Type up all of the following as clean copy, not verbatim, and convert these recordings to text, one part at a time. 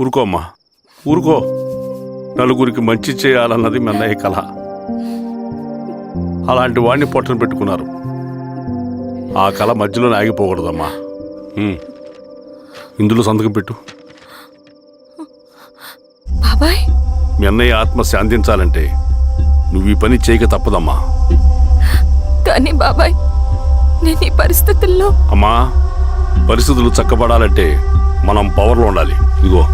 ఊరుకోమ్మా, ఊరుకో. నలుగురికి మంచి చేయాలన్నది మీ అన్నయ్య కళ. అలాంటి వాడిని పొట్టను పెట్టుకున్నారు. ఆ కళ మధ్యలోనే ఆగిపోకూడదమ్మా. ఇందులో సంతకం పెట్టు. బాబాయ్, మీ అన్నయ్య ఆత్మ శాంతించాలంటే నువ్వు ఈ పని చేయక తప్పదమ్మా. కానీ బాబాయ్, నేను ఈ పరిస్థితుల్లో... అమ్మా, పరిస్థితులు చక్కబడాలంటే మనం పవర్లో ఉండాలి. ఇదిగో,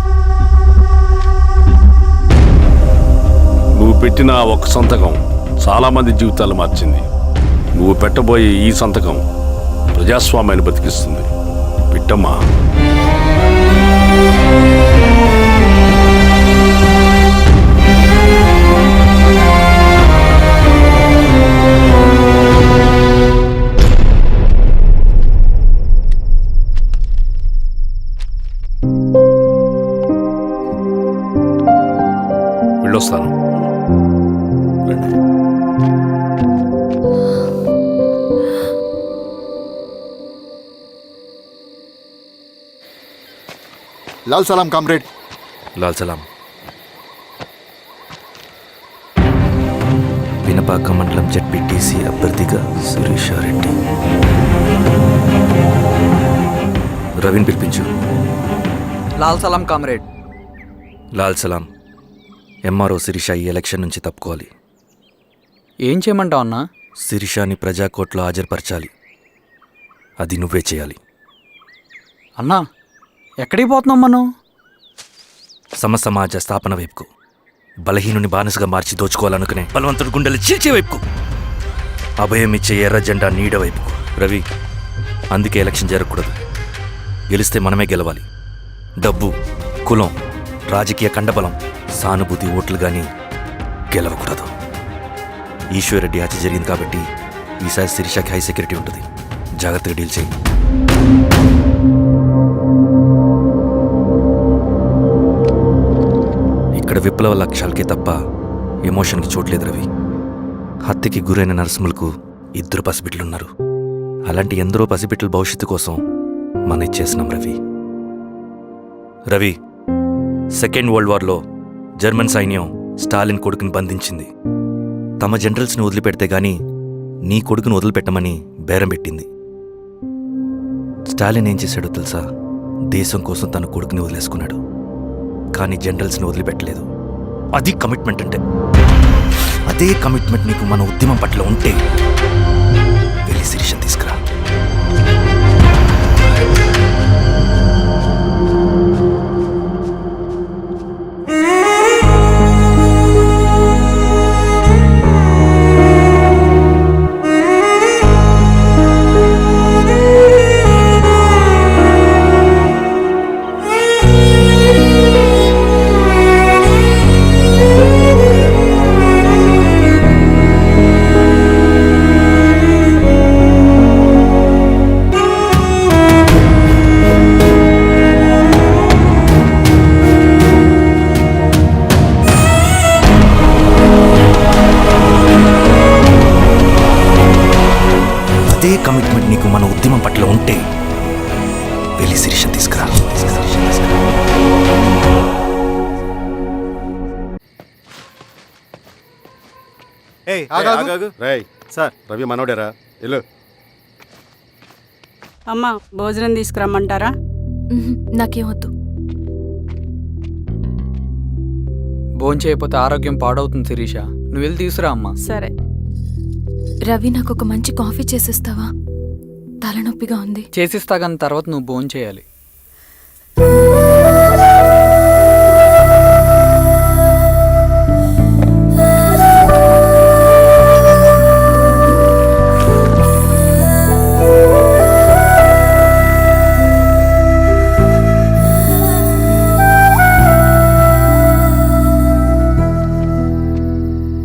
నువ్వు పెట్టిన ఒక్క సంతకం చాలా మంది జీవితాలు మార్చింది. నువ్వు పెట్టబోయే ఈ సంతకం ప్రజాస్వామ్యాన్ని బతికిస్తుంది. పెట్టమ్మా. వెళ్ళొస్తాను. లాల్ సలాం కామ్రేడ్. లాల్ సలాం. వినపాక మండలం జెడ్పీటీసీ అభ్యర్థిగా శిరీషారెడ్డి. రవిని పిలిపించు. లాల్ సలాం కామ్రేడ్. లాల్ సలాం. ఎంఆర్ఓ శిరీష ఈ ఎలక్షన్ నుంచి తప్పుకోవాలి. ఏం చేయమంటావు అన్నా? శిరీషాని ప్రజాకోర్టులో హాజరుపరచాలి. అది నువ్వే చేయాలి. అన్నా, ఎక్కడికి పోతున్నాం మనం? సమసమాజ స్థాపన వైపుకు. బలహీనుని బానిసగా మార్చి దోచుకోవాలనుకునే బలవంతుడు గుండెలు చీల్చే వైపుకు. అభయం ఇచ్చే ఎర్ర జెండా నీడ వైపుకు. రవి, అందుకే ఎలక్షన్ జరగకూడదు. గెలిస్తే మనమే గెలవాలి. డబ్బు, కులం, రాజకీయ కండబలం, సానుభూతి ఓట్లు కానీ గెలవకూడదు. ఈశ్వర్రెడ్డి హత్య జరిగింది కాబట్టి ఈసారి శిరీషకి హై సెక్యూరిటీ ఉంటుంది. జాగ్రత్తగా డీల్ చేయి. ఇక్కడ విప్లవ లక్ష్యాలకే తప్ప ఎమోషన్కి చోట్లేదు రవి. హత్యకి గురైన నరసింహులకు 2 పసిబిడ్డలున్నారు. అలాంటి ఎందరో పసిబిడ్డల భవిష్యత్తు కోసం మనం ఇచ్చేసినాం రవి. రవి, సెకండ్ వరల్డ్ వార్లో జర్మన్ సైన్యం స్టాలిన్ కొడుకుని బంధించింది. తమ జనరల్స్ని వదిలిపెడితే గాని నీ కొడుకును వదిలిపెట్టమని బేరం పెట్టింది. స్టాలిన్ ఏం చేశాడో తెలుసా? దేశం కోసం తన కొడుకుని వదిలేసుకున్నాడు. కానీ జనరల్స్ని వదిలిపెట్టలేదు. అది కమిట్మెంట్ అంటే. అదే కమిట్మెంట్ నీకు మన ఉద్యమం పట్ల ఉంటే వెళ్ళి శిరీషను తీసుకురా. అదే కమిట్మెంట్ నీకు మన ఉద్యమం పట్ల ఉంటే వెళ్ళి శిరీషను తీసుకురా. సార్, రవి మనోడేరా? వెళ్ళు. అమ్మా, భోజనం తీసుకురమ్మంటారా? నాకేమొద్దు. భోంచేయకపోతే ఆరోగ్యం పాడవుతుంది శిరీష. నువ్వు వెళ్ళి తీసురా అమ్మా. సరే. రవి, నాకు ఒక మంచి కాఫీ చేసిస్తావా? తలనొప్పిగా ఉంది. చేసిస్తా కానీ తర్వాత నువ్వు భోంచేయాలి.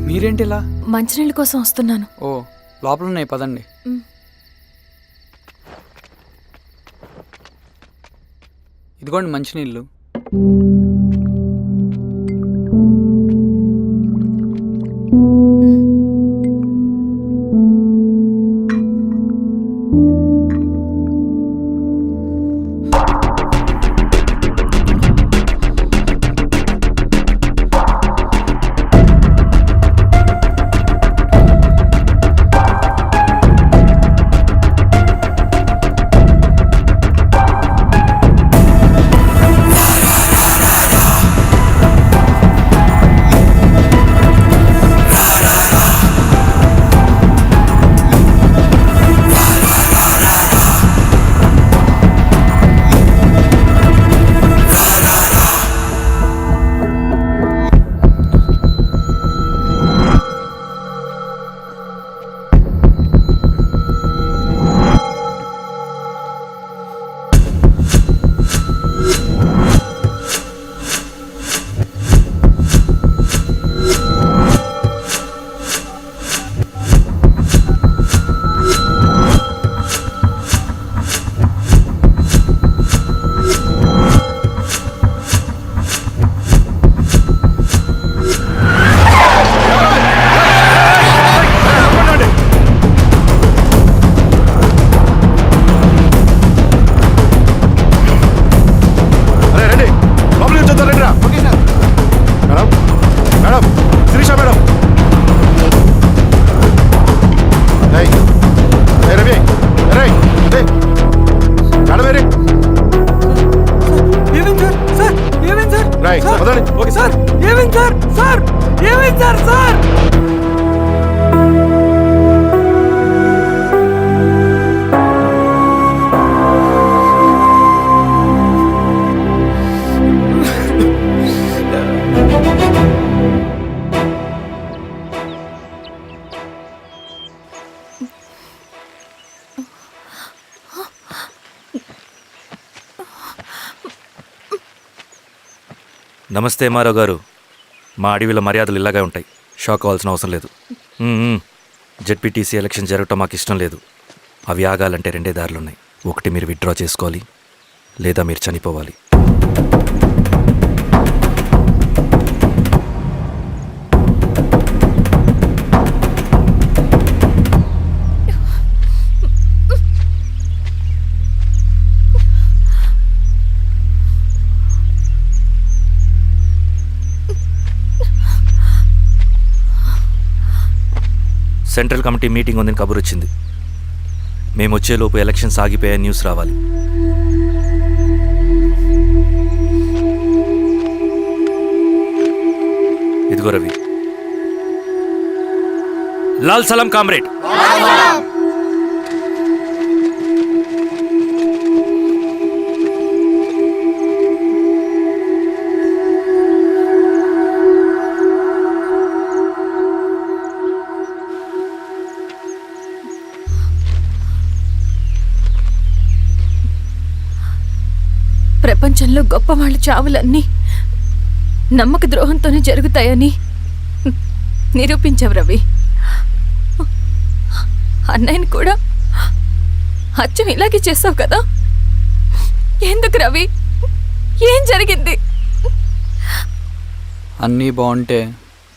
మీరేంటిలా? మంచినీళ్ళ కోసం వస్తున్నాను. ఓ, లోపల ఉన్నాయి, పదండి. ఇదిగోండి మంచినీళ్ళు. నమస్తే మారో గారు. మా అడవిలో మర్యాదలు ఇలాగే ఉంటాయి. షాక్ అవ్వాల్సిన అవసరం లేదు. జెడ్పీటీసీ ఎలక్షన్ జరగటం మాకు ఇష్టం లేదు. అవి ఆగాలంటే రెండే దారులున్నాయి. ఒకటి మీరు విత్డ్రా చేసుకోవాలి, లేదా మీరు చనిపోవాలి. సెంట్రల్ కమిటీ మీటింగ్ ఉందని కబురు వచ్చింది. మేము వచ్చేలోపు ఎలక్షన్స్ ఆగిపోయే న్యూస్ రావాలి. ఇదిగో రవి. లాల్ సలాం కామ్రేడ్. ప్రపంచంలో గొప్పవాళ్ళ చావులన్నీ నమ్మక ద్రోహంతోనే జరుగుతాయని నిరూపించావు రవి. అన్నయ్యని కూడా అచ్చం ఇలాగే చేసావు కదా. ఎందుకు రవి? ఏం జరిగింది? అన్నీ బాగుంటే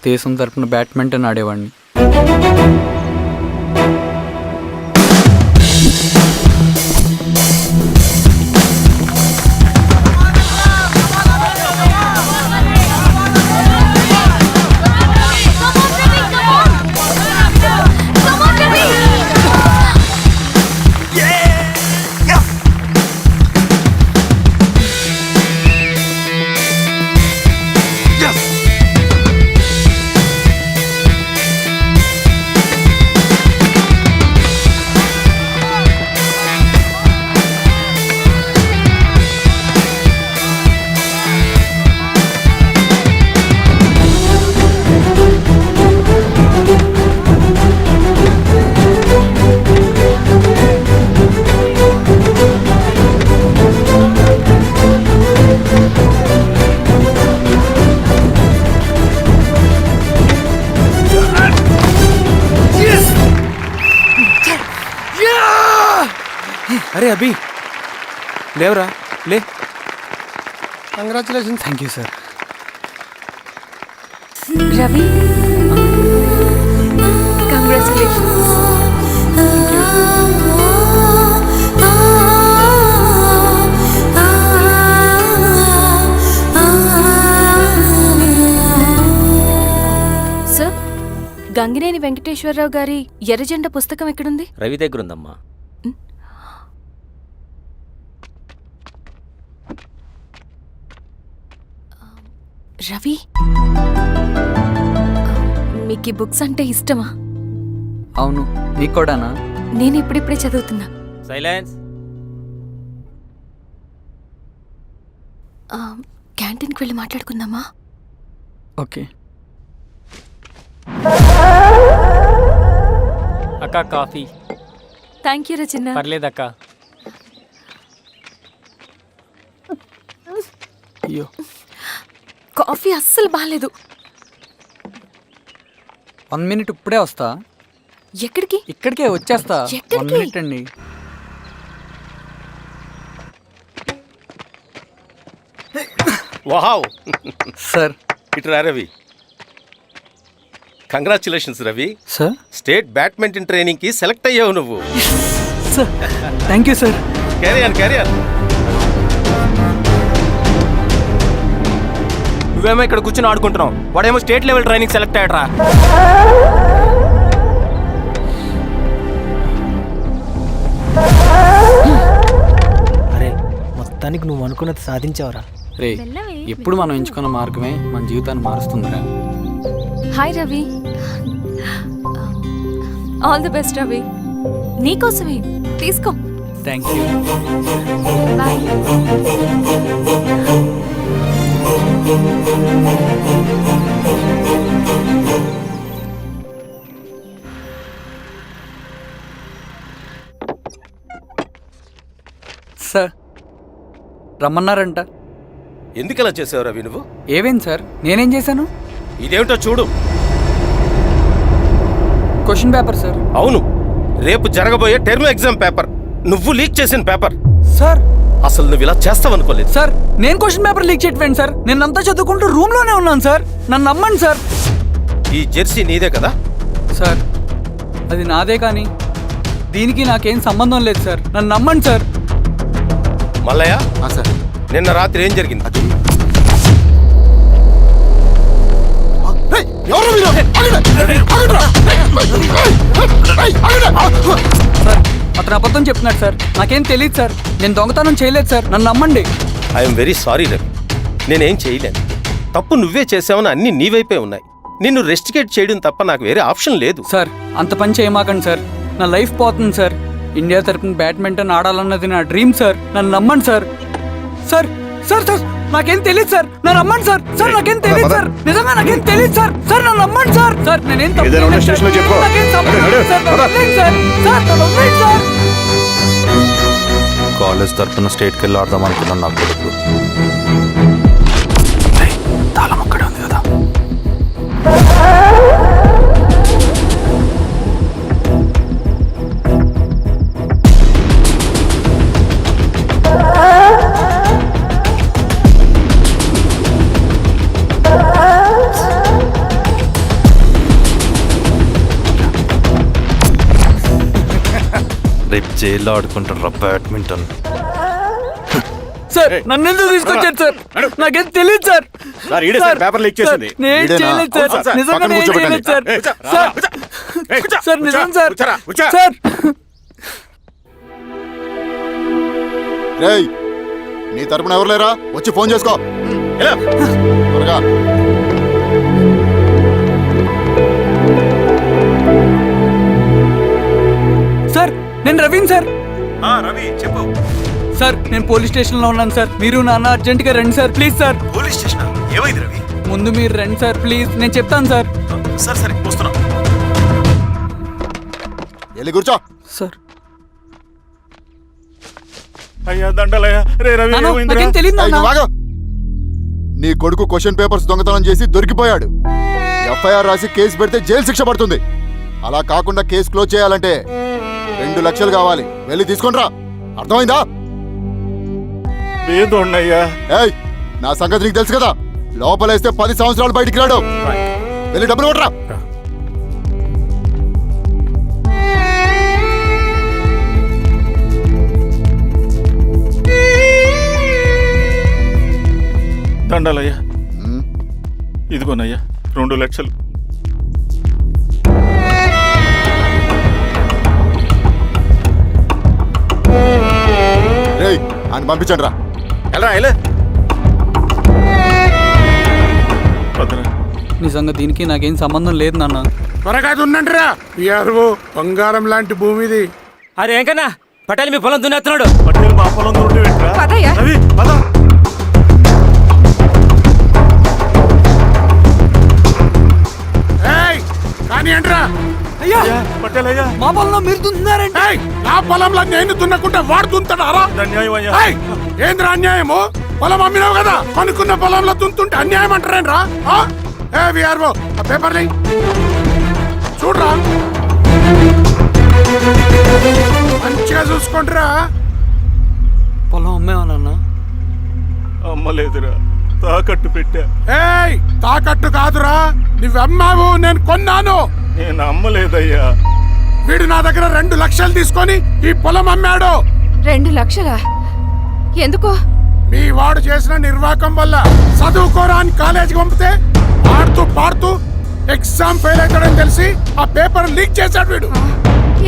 దేశం తరపున బ్యాడ్మింటన్ ఆడేవాడిని. అరే అభి, లేవరా, లే. Congratulations. Thank you sir. Ravi, congratulations. Sir, Gangineni Venkateswararao గారి ఎర్రజెండా పుస్తకం ఎక్కడుంది? రవి దగ్గర ఉందమ్మా. రవి, మీకు ఈ బుక్స్ అంటే ఇష్టమా? అవును, నీకు కూడానా? నేను ఇప్పుడిప్పుడే చదువుతున్నా. సైలెన్స్. క్యాంటీన్కి వెళ్ళి మాట్లాడుకుందామా? ఓకే. అక్క కాఫీ. థ్యాంక్ యూ రచన. పర్లేదక్క. అయ్యో, కాఫీ అస్సలు బాగాలేదు. 1 minute ఇప్పుడే వస్తా. ఎక్కడికి? ఇక్కడికే వచ్చేస్తా. ఎక్కడికి? 1 minute అండి. వావ్. సార్. ఇటురా Ravi. Congratulations Ravi. Sir. State badminton training కి సెలెక్ట్ అయ్యావు నువ్వు. Sir, thank you sir. Career. నువ్వేమో ఇక్కడ కూర్చొని ఆడుకుంటున్నావు, వాడేమో స్టేట్ లెవెల్ ట్రైనింగ్ సెలెక్ట్ అయ్యాడ్రా. అరే, మొత్తానికి నువ్వు అనుకున్నది సాధించావురా. రే, ఎప్పుడు మనం ఎంచుకున్న మార్గమే మన జీవితాన్ని మారుస్తుందిరా. Hi Ravi. All the best Ravi. నీకోసమే, తీసుకో. Thank you. బాయ్. సార్, రమ్మన్నారంట. ఎందుకలా చేసావు రవి నువ్వు? ఏవేంటి సార్ నేనేం చేశాను? ఇదేమిటో చూడు. Question paper sir. అవును, రేపు జరగబోయే టర్మ్ ఎగ్జామ్ పేపర్. నువ్వు లీక్ చేసిన పేపర్. సార్ అసలు నువ్వు ఇలా చేస్తావనుకోలేదు. సార్ నేను క్వశ్చన్ పేపర్ లీక్ చేయట్లేండి సార్. నేనంతా చదువుకుంటూ రూమ్లోనే ఉన్నాను సార్. నన్ను నమ్మండి సార్. ఈ జెర్సీ నీదే కదా? సార్ అది నాదే కానీ దీనికి నాకేం సంబంధం లేదు సార్. నన్ను నమ్మండి సార్. మల్లయ్య, సార్ నిన్న రాత్రి ఏం జరిగింది? అది రేయ్, ఎవరు మీరు? ఆగండి! ఆగండిరా! సార్ అతను అబద్ధం చెప్తున్నాడు సార్. నాకేం తెలియదు సార్. నేను దొంగతనం చేయలేదు సార్. నన్ను నమ్మండి. ఐఎమ్ వెరీ సారీ రవి, నేనేం చేయలేను. తప్పు నువ్వే చేసావని అన్ని నీ వైపే ఉన్నాయి. నిన్ను రెస్టికేట్ చేయడం తప్ప నాకు వేరే ఆప్షన్ లేదు. సార్ అంత పని చేయమాకండి సార్. నా లైఫ్ పోతుంది సార్. ఇండియా తరపున బ్యాడ్మింటన్ ఆడాలన్నది నా డ్రీమ్ సార్. నన్ను నమ్మండి సార్. సార్ సార్ సార్ నాకేం తెలియదు సార్. నన్ను నమ్మండి సార్. సార్ నాకేం తెలియదు సార్. నిజంగా నాకేం తెలియదు సార్. సార్ నన్ను నమ్మండి సార్. సార్ నేనేం తప్పు ఏదైనా ఉంటే చేయలేదు సార్. స్టేషన్లో చెప్పుకో. నాకేం సంబంధం లేదు సార్. నన్ను వదిలేయండి సార్. సార్ నన్ను వదిలేయండి సార్. కాలేజ్ తరఫున స్టేట్కి వెళ్ళి ఆడదాం అనుకున్నాను. నా కొడుకు తాళం అక్కడే ఉంది కదా. రేపు జైల్లో ఆడుకుంటారా బ్యాడ్మింటన్? సార్ నన్ను ఎందుకు తీసుకొచ్చారు సార్? నాకేం తెలియదు సార్. సార్, ఈడే సార్ పేపర్ లీక్ చేసింది. సార్, నేను ఈడేనా? చేయలేదు సార్. అవును సార్. నిజంగా పక్కన నేను కూర్చోబెట్టండి. చేయలేదు సార్. సార్ సార్ నిజం సార్. సార్ రేయ్, నీ తరపున ఎవరు లేరా? వచ్చి ఫోన్ చేసుకో. త్వరగా. సార్ నేను రవీన్ సార్. రవి చెప్పు. సార్ నేను పోలీస్ స్టేషన్లో ఉన్నాను సార్. మీరు నాన్న అర్జెంటుగా రండి sir. Please sir. Police station ఏమైంది రవి? ముందు మీరు రండి సార్ ప్లీజ్. నేను చెప్తాను సార్. సరే సరే వస్తున్నా. వెళ్ళి కూర్చో. సార్ అయ్యా దండలయ్య, రే రవి నాన్న, నాకేం తెలియదు ఏయ్, నాన్న. నువ్వు ఆగు. నీ కొడుకు క్వశ్చన్ పేపర్స్ దొంగతనం చేసి దొరికిపోయాడు. ఎఫ్ఐఆర్ రాసి కేసు పెడితే జైలు శిక్ష పడుతుంది. అలా కాకుండా కేసు క్లోజ్ చేయాలంటే 2 లక్షలు కావాలి. వెళ్ళి తీసుకొనిరా. అర్థమైందా? లేదోన్నయ్యా. ఏయ్, నా సంగతి నీకు తెలుసు కదా. లోపలేస్తే 10 సంవత్సరాలు బయటికి రాడు. వెళ్ళి డబ్బులు కొట్టరా. దండలయ్యా, ఇదిగోనయ్యా 2 లక్షలు. రేయ్, ఆయన పంపించండి రా. నిజంగా దీనికి నాకేం సంబంధం లేదు నాన్న. త్వరగా దున్నండి రా. బంగారం లాంటి భూమిది. అరే ఏంకన్నా పటేల్ మీ పొలం దున్నేస్తున్నాడు. పటేల్ మా పొలం దొరికి రవి పద. కానీ ఏంట్రా? అయ్యా పటేల్ అయ్యా, మా పొలంలో మీరు దున్నుతున్నారండి. నా పొలంలో నేను దున్నకుంటే వాడు దున్నుతాడారా? అన్యాయం అయ్యా. ఏంద్రా అన్యాయము? పొలం అమ్మినావు కదా, కొనుక్కున్న పొలంలో దున్నుతుంటే అన్యాయం అంటారేంట్రా? విఆర్ఓ ఆ పేపర్ని చూడరా, మంచిగా చూసుకుంటారా. పొలం అమ్మేవా నాన్న? అమ్మలేదురా, తాకట్టు పెట్టా. తాకట్టు కాదురా, నువ్వమ్మావు, నేను కొన్నాను. నేను అమ్మలేదయ్యా. వీడు నా దగ్గర 2 లక్షలు తీసుకొని ఈ పొలం అమ్మాడు. 2 లక్షలా? ఎందుకో? మీ వాడు చేసిన నిర్వాకం వల్ల చదువుకోరా అని కాలేజీకి పంపితే ఆడుతూ పాడుతూ ఎగ్జామ్ ఫెయిల్ అవుతాడని తెలిసి ఆ పేపర్ లీక్ చేశాడు వీడు.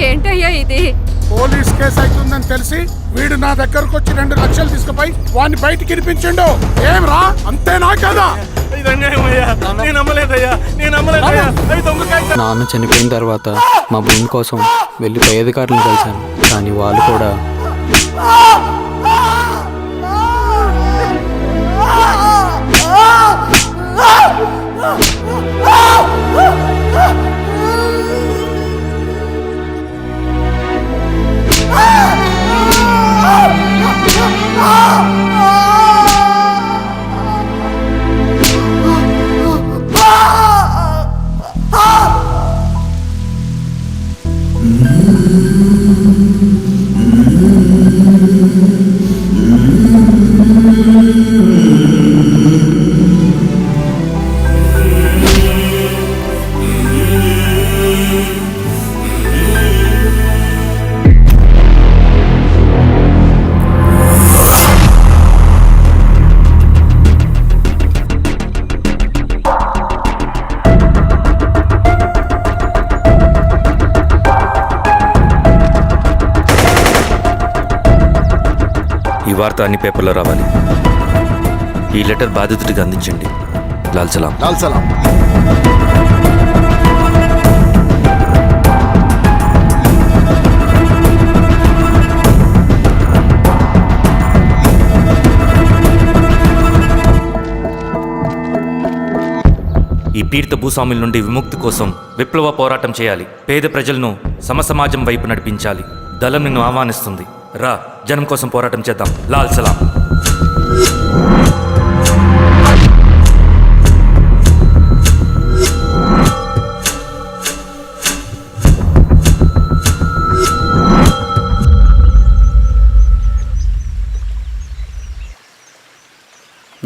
ఏంటయ్యా ఇది? పోలీస్ కేసు అవుతుందని తెలిసి వీడు నా దగ్గరకు వచ్చి 2 లక్షలు తీసుకుపోయి వాడిని బయటికి వినిపించిండు. ఏం రా, అంతేనా కదా? ఇది అన్యాయం అయ్యా. నేను అమ్మలేదయ్యా, నేను అమ్మలేదయ్యా. అవి దొంగకాయ. నాన్న చనిపోయిన తర్వాత మా భూమి కోసం వెళ్ళి పై అధికారులను కలిశాను. కానీ వాళ్ళు కూడా ఈ వార్త అన్ని పేపర్లో రావాలి. ఈ లెటర్ బాధితుడికి అందించండి. లాల్ సలాం. లాల్ సలాం. ఈ పీడిత భూస్వాముల నుండి విముక్తి కోసం విప్లవ పోరాటం చేయాలి. పేద ప్రజలను సమసమాజం వైపు నడిపించాలి. దళం నిన్ను ఆహ్వానిస్తుంది. రా, జనం కోసం పోరాటం చేద్దాం. లాల్ సలాం.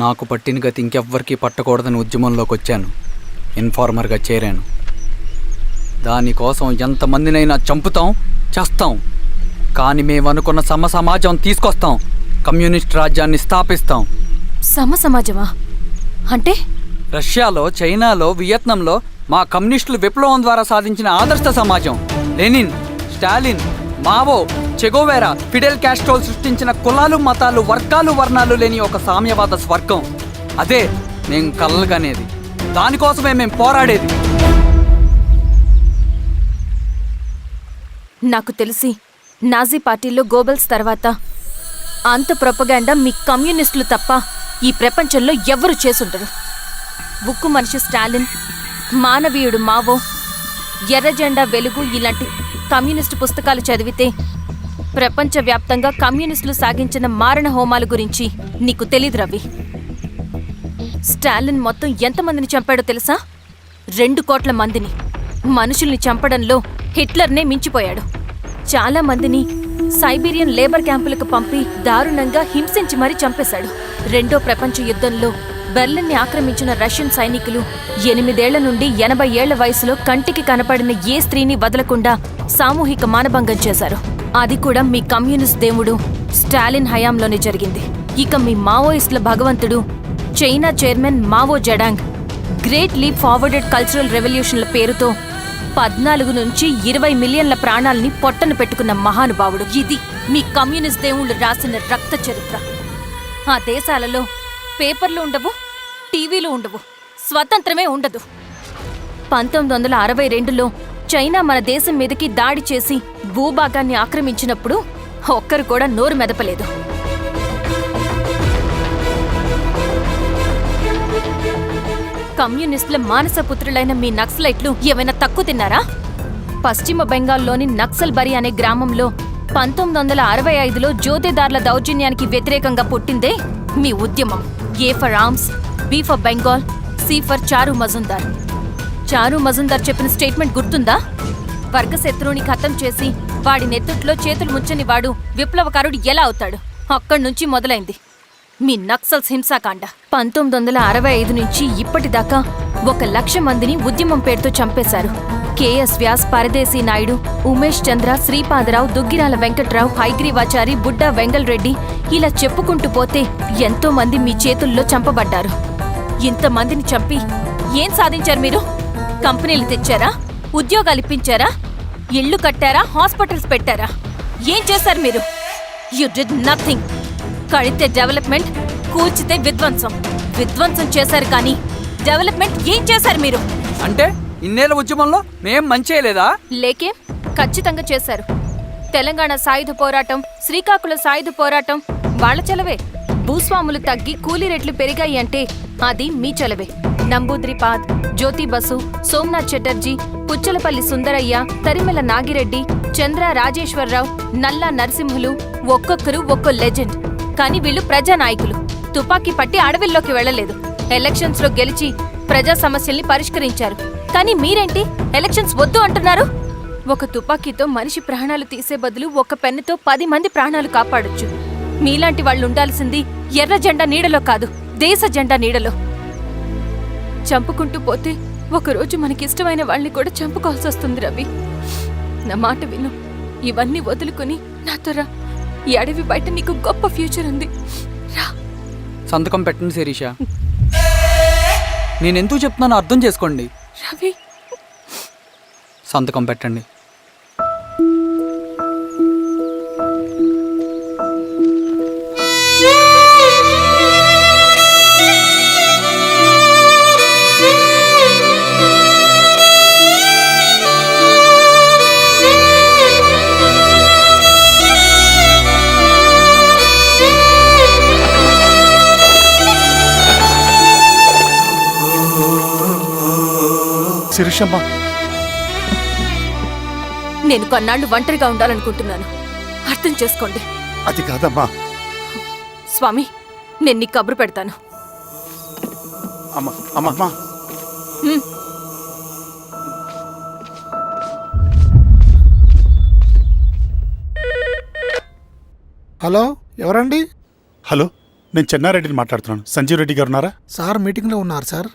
నాకు పట్టిన గతి ఇంకెవ్వరికీ పట్టకూడదని ఉద్యమంలోకి వచ్చాను. ఇన్ఫార్మర్గా చేరాను. దానికోసం ఎంతమందినైనా చంపుతాం, చేస్తాం. కానీ మేము అనుకున్న సమాజం తీసుకొస్తాం. కమ్యూనిస్ట్ రాజ్యాన్ని స్థాపిస్తాం. సమాజమా అంటే? రష్యాలో, చైనాలో, వియత్నంలో మా కమ్యూనిస్టులు విప్లవం ద్వారా సాధించిన ఆదర్శ సమాజం. Lenin, Stalin, Mao, Che Guevara, Fidel Castro సృష్టించిన కులాలు, మతాలు, వర్గాలు, వర్ణాలు లేని ఒక సామ్యవాద స్వర్గం. అదే నేను కలలుగనేది. దానికోసమే మేము పోరాడేది. నాకు తెలిసి నాజీ పార్టీలో గోబెల్స్ తర్వాత అంత ప్రొపగాండా మీ కమ్యూనిస్టులు తప్ప ఈ ప్రపంచంలో ఎవ్వరూ చేసుండరు. ఉక్కు మనిషి స్టాలిన్, మానవీయుడు మావో, ఎర్ర జెండా వెలుగు ఇలాంటి కమ్యూనిస్టు పుస్తకాలు చదివితే ప్రపంచవ్యాప్తంగా కమ్యూనిస్టులు సాగించిన మారణ హోమాల గురించి నీకు తెలీదు రవి. స్టాలిన్ మొత్తం ఎంతమందిని చంపాడో తెలుసా? 2 కోట్ల మందిని. మనుషుల్ని చంపడంలో హిట్లర్నే మించిపోయాడు. చాలా మందిని సైబీరియన్ లేబర్ క్యాంపులకు పంపి దారుణంగా హింసించి మరీ చంపేశాడు. 2వ ప్రపంచ యుద్ధంలో బెర్లిన్ని ఆక్రమించిన రష్యన్ సైనికులు 8 ఏళ్ల నుండి 80 ఏళ్ల వయసులో కంటికి కనపడిన ఏ స్త్రీని వదలకుండా సామూహిక మానభంగం చేశారు. అది కూడా మీ కమ్యూనిస్ట్ దేవుడు స్టాలిన్ హయాంలోనే జరిగింది. ఇక మీ మావోయిస్టుల భగవంతుడు China chairman Mao Zedong great leap forwarded cultural రెవల్యూషన్ల పేరుతో 14 నుంచి 20 మిలియన్ల ప్రాణాలని పొట్టన పెట్టుకున్న మహానుభావుడు. ఇది మీ కమ్యూనిస్ట్ దేవుళ్ళు రాసిన రక్త చరిత్ర. ఆ దేశాలలో పేపర్లు ఉండవు, టీవీలు ఉండవు, స్వతంత్రమే ఉండదు. 1962లో చైనా మన దేశం మీదకి దాడి చేసి భూభాగాన్ని ఆక్రమించినప్పుడు ఒక్కరు కూడా నోరు మెదపలేదు. కమ్యూనిస్టుల మానసపుత్రులైన మీ నక్సలైట్లు ఏమైనా తక్కువ తిన్నారా? పశ్చిమ బెంగాల్లోని నక్సల్బరి అనే గ్రామంలో 1965లో జోతేదార్ల దౌర్జన్యానికి వ్యతిరేకంగా పుట్టిందే మీ ఉద్యమం. A for arms, B for Bengal, C for Charu Majumdar. చారు మజుందార్ చెప్పిన స్టేట్మెంట్ గుర్తుందా? వర్గశత్రువుని ఖతం చేసి వాడి నెత్తుట్లో చేతులు ముచ్చని వాడు విప్లవకారుడు ఎలా అవుతాడు? అక్కడి నుంచి మొదలైంది మీ నక్సల్స్ హింసాకాండ. 1965 నుంచి ఇప్పటిదాకా 1,00,000 మందిని ఉద్యమం పేరుతో చంపేశారు. కేఎస్ వ్యాస్, పరదేశీ నాయుడు, ఉమేష్ చంద్ర, శ్రీపాదరావు, దుగ్గిరాల వెంకట్రావు, హైగ్రీవాచారి, బుడ్డా వెంగల్ రెడ్డి, ఇలా చెప్పుకుంటూ పోతే ఎంతో మంది మీ చేతుల్లో చంపబడ్డారు. ఇంతమందిని చంపి ఏం సాధించారు మీరు? కంపెనీలు తెచ్చారా? ఉద్యోగాలు ఇప్పించారా? ఇళ్లు కట్టారా? హాస్పిటల్స్ పెట్టారా? ఏం చేశారు మీరు? You did nothing. కడితే డెవలప్మెంట్, కూల్చితే విధ్వంసం. విధ్వంసం చేశారు కానీ డెవలప్మెంట్ ఏం చేశారు మీరు? అంటే ఇన్నేళ్ల ఉద్యమంలో మేం మంచి చేయలేదా? లేకే, ఖచ్చితంగా చేశారు. తెలంగాణ సాయుధ పోరాటం, శ్రీకాకుళం సాయుధ పోరాటం వాళ్ళ చలవే. భూస్వాములు తగ్గి కూలీ రేట్లు పెరిగాయి అంటే అది మీ చలవే. నంబూద్రిపాద్, జ్యోతి బసు, సోమనాథ్ చటర్జీ, పుచ్చలపల్లి సుందరయ్య, తరిమెల నాగిరెడ్డి, చంద్ర రాజేశ్వరరావు, నల్లా నరసింహులు ఒక్కొక్కరు ఒక్కో లెజెండ్. కానీ వీళ్ళు ప్రజానాయకులు. తుపాకీ పట్టి అడవిల్లోకి వెళ్లలేదు. ఎలక్షన్స్ లో గెలిచి ప్రజా సమస్యల్ని పరిష్కరించారు. కానీ మీరేంటి ఎలక్షన్స్ వద్దు అంటున్నారు? ఒక తుపాకీతో మనిషి ప్రాణాలు తీసే బదులు ఒక పెన్నుతో 10 మంది ప్రాణాలు కాపాడొచ్చు. మీలాంటి వాళ్ళు ఉండాల్సింది ఎర్ర జెండా నీడలో కాదు, దేశ జెండా నీడలో. చంపుకుంటూ పోతే ఒకరోజు మనకిష్టమైన వాళ్ళని కూడా చంపుకోవాల్సి వస్తుంది రవి. నా మాట విను. ఇవన్నీ వదులుకుని నాతో రా. ఈ అడవి బయట నీకు గొప్ప ఫ్యూచర్ ఉంది. రా. సంతకం పెట్టండి శిరీష. నేనెందుకు చెప్తున్నానో అర్థం చేసుకోండి. రవి, సంతకం పెట్టండి. శిరీషమ్మ, నేను కొన్నాళ్ళు ఒంటరిగా ఉండాలనుకుంటున్నాను. అర్థం చేసుకోండి. అది కాదమ్మా. స్వామి, నేను నీ కబురు పెడతాను. అమ్మా అమ్మా అమ్మా, హ్మ్. హలో, ఎవరండి? హలో, నేను చెన్నారెడ్డిని మాట్లాడుతున్నాను. సంజీవ్ రెడ్డి గారు ఉన్నారా? సార్ మీటింగ్లో ఉన్నారు సార్.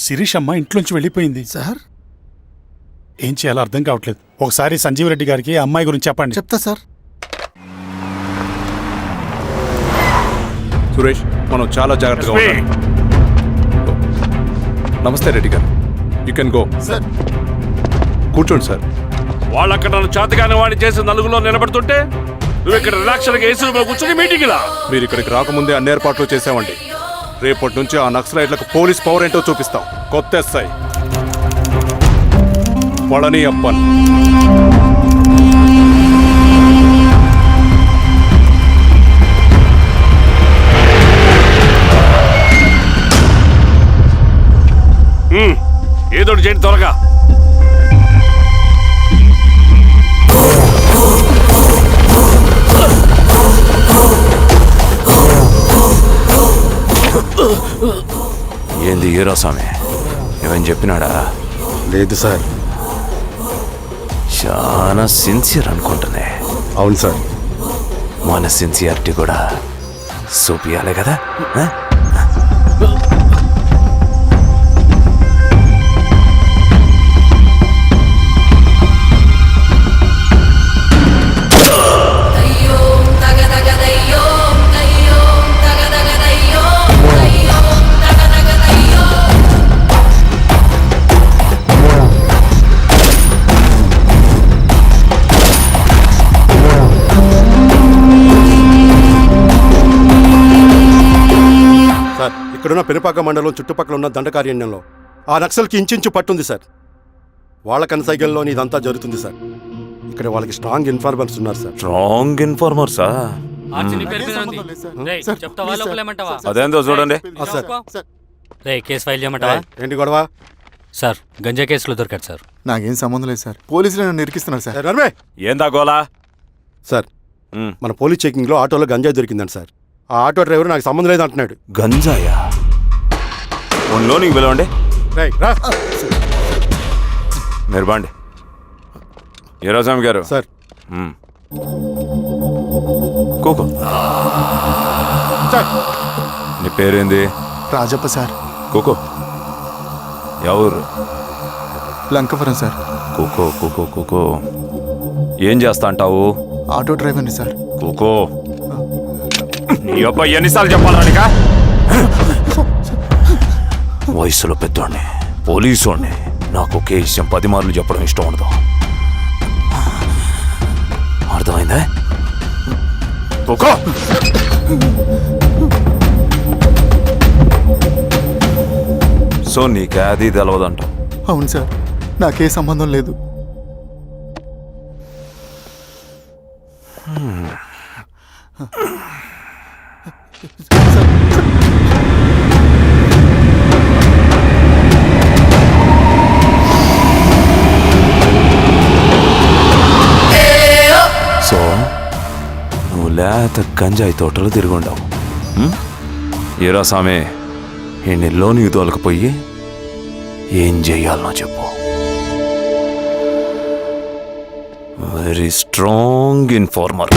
శిరీష్ అమ్మ ఇంట్లోంచి వెళ్ళిపోయింది సార్ ఏం చేయాలో అర్థం కావట్లేదు. ఒకసారి సంజీవ్ రెడ్డి గారికి ఆ అమ్మాయి గురించి చెప్పండి. చెప్తా సార్. సురేష్, మనం చాలా జాగ్రత్తగా ఉండాలి. నమస్తే రెడ్డి గారు, యూ కెన్ గో. సార్ కూర్చోండి సార్. వాళ్ళు అక్కడ నన్ను చేతగానే వాడిని చేసి నలుగులో నిలబడుతుంటే నువ్వు ఇక్కడ రిలాక్స్గా ఏసీ రూమ్లో కూర్చొని మీటింగ్ ఇలా. మీరు ఇక్కడికి రాకముందే అన్ని ఏర్పాట్లు చేసామండి. రేపటి నుంచి ఆ నక్సలైట్లకు పోలీస్ పవర్ ఏంటో చూపిస్తాం. కొత్త ఎస్ఐ పళని అప్పన్. ఏదోటి చేయండి త్వరగా. ఏంది హీరో స్వామి, ఏమని చెప్పినాడా? లేదు సార్. చాలా సిన్సియర్ అనుకుంటుంది. అవును సార్. మన సిన్సియారిటీ కూడా చూపియాలి కదా. ఇక్కడున్న పెనుపాక మండలం చుట్టుపక్కల ఉన్న దండకారణ్యంలో ఆ నక్సల్కి ఇంచుంచు పట్టుంది సార్. వాళ్ళ కనసైగల్లో ఇదంతా జరుగుతుంది సార్. ఇక్కడ వాళ్ళకి స్ట్రాంగ్ ఇన్ఫార్మర్స్ ఉన్నారు సార్. స్ట్రాంగ్ ఇన్ఫార్మర్సా? అదేందో చూడండి. కేసు ఫైల్ చేయమంటావా? ఏంటి గొడవ సార్? గంజా కేసులో దొరికాడు సార్. నాకేం సంబంధం లేదు సార్. పోలీసులు నన్ను ఇరికిస్తున్నారు సార్. నర్మే, ఏందా గోలా? సార్, మన పోలీస్ చెకింగ్లో ఆటోలో గంజాయి దొరికిందండి సార్. ఆ ఆటో డ్రైవర్ నాకు సంబంధం లేదు అంటున్నాడు. గంజాయా? లోనికి పిలవండి. మీరు బాండి. హీరోస్వామి గారు సార్. కూకో. నీ పేరేంది? రాజప్ప సార్. కూకో. ఎవరు? లంకపురం సార్. కూకో కూకో కూకో. ఏం చేస్తా అంటావు? ఆటో డ్రైవర్ని సార్. కూకో. నీ అబ్బాయి ఎన్నిసార్లు చెప్పాలనికా? వయసులో పెద్దోడిని, పోలీసోడిని, నాకు ఒకే విషయం 10 మార్లు చెప్పడం ఇష్టం ఉండదు. అర్థమైందా? కూకో. సో నీకే అది తెలవదంట? అవును సార్, నాకే సంబంధం లేదు. సో నువ్వు లేత గంజాయి తోటలు తిరుగుండవు. ఏరా సామే, ఈ లోనికి తోలకపోయి ఏం చెయ్యాలనో చెప్పు. Very strong informer.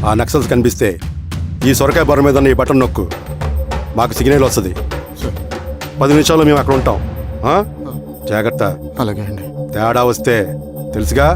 ఆ నక్సల్స్ కనిపిస్తే ఈ సొరకాయ బొర మీద ఈ బటన్ నొక్కు, మాకు సిగ్నల్ వస్తుంది. 10 నిమిషాల్లో మేము అక్కడ ఉంటాం. జాగ్రత్త. అలాగే అండి. తేడా వస్తే తెలుసుగా.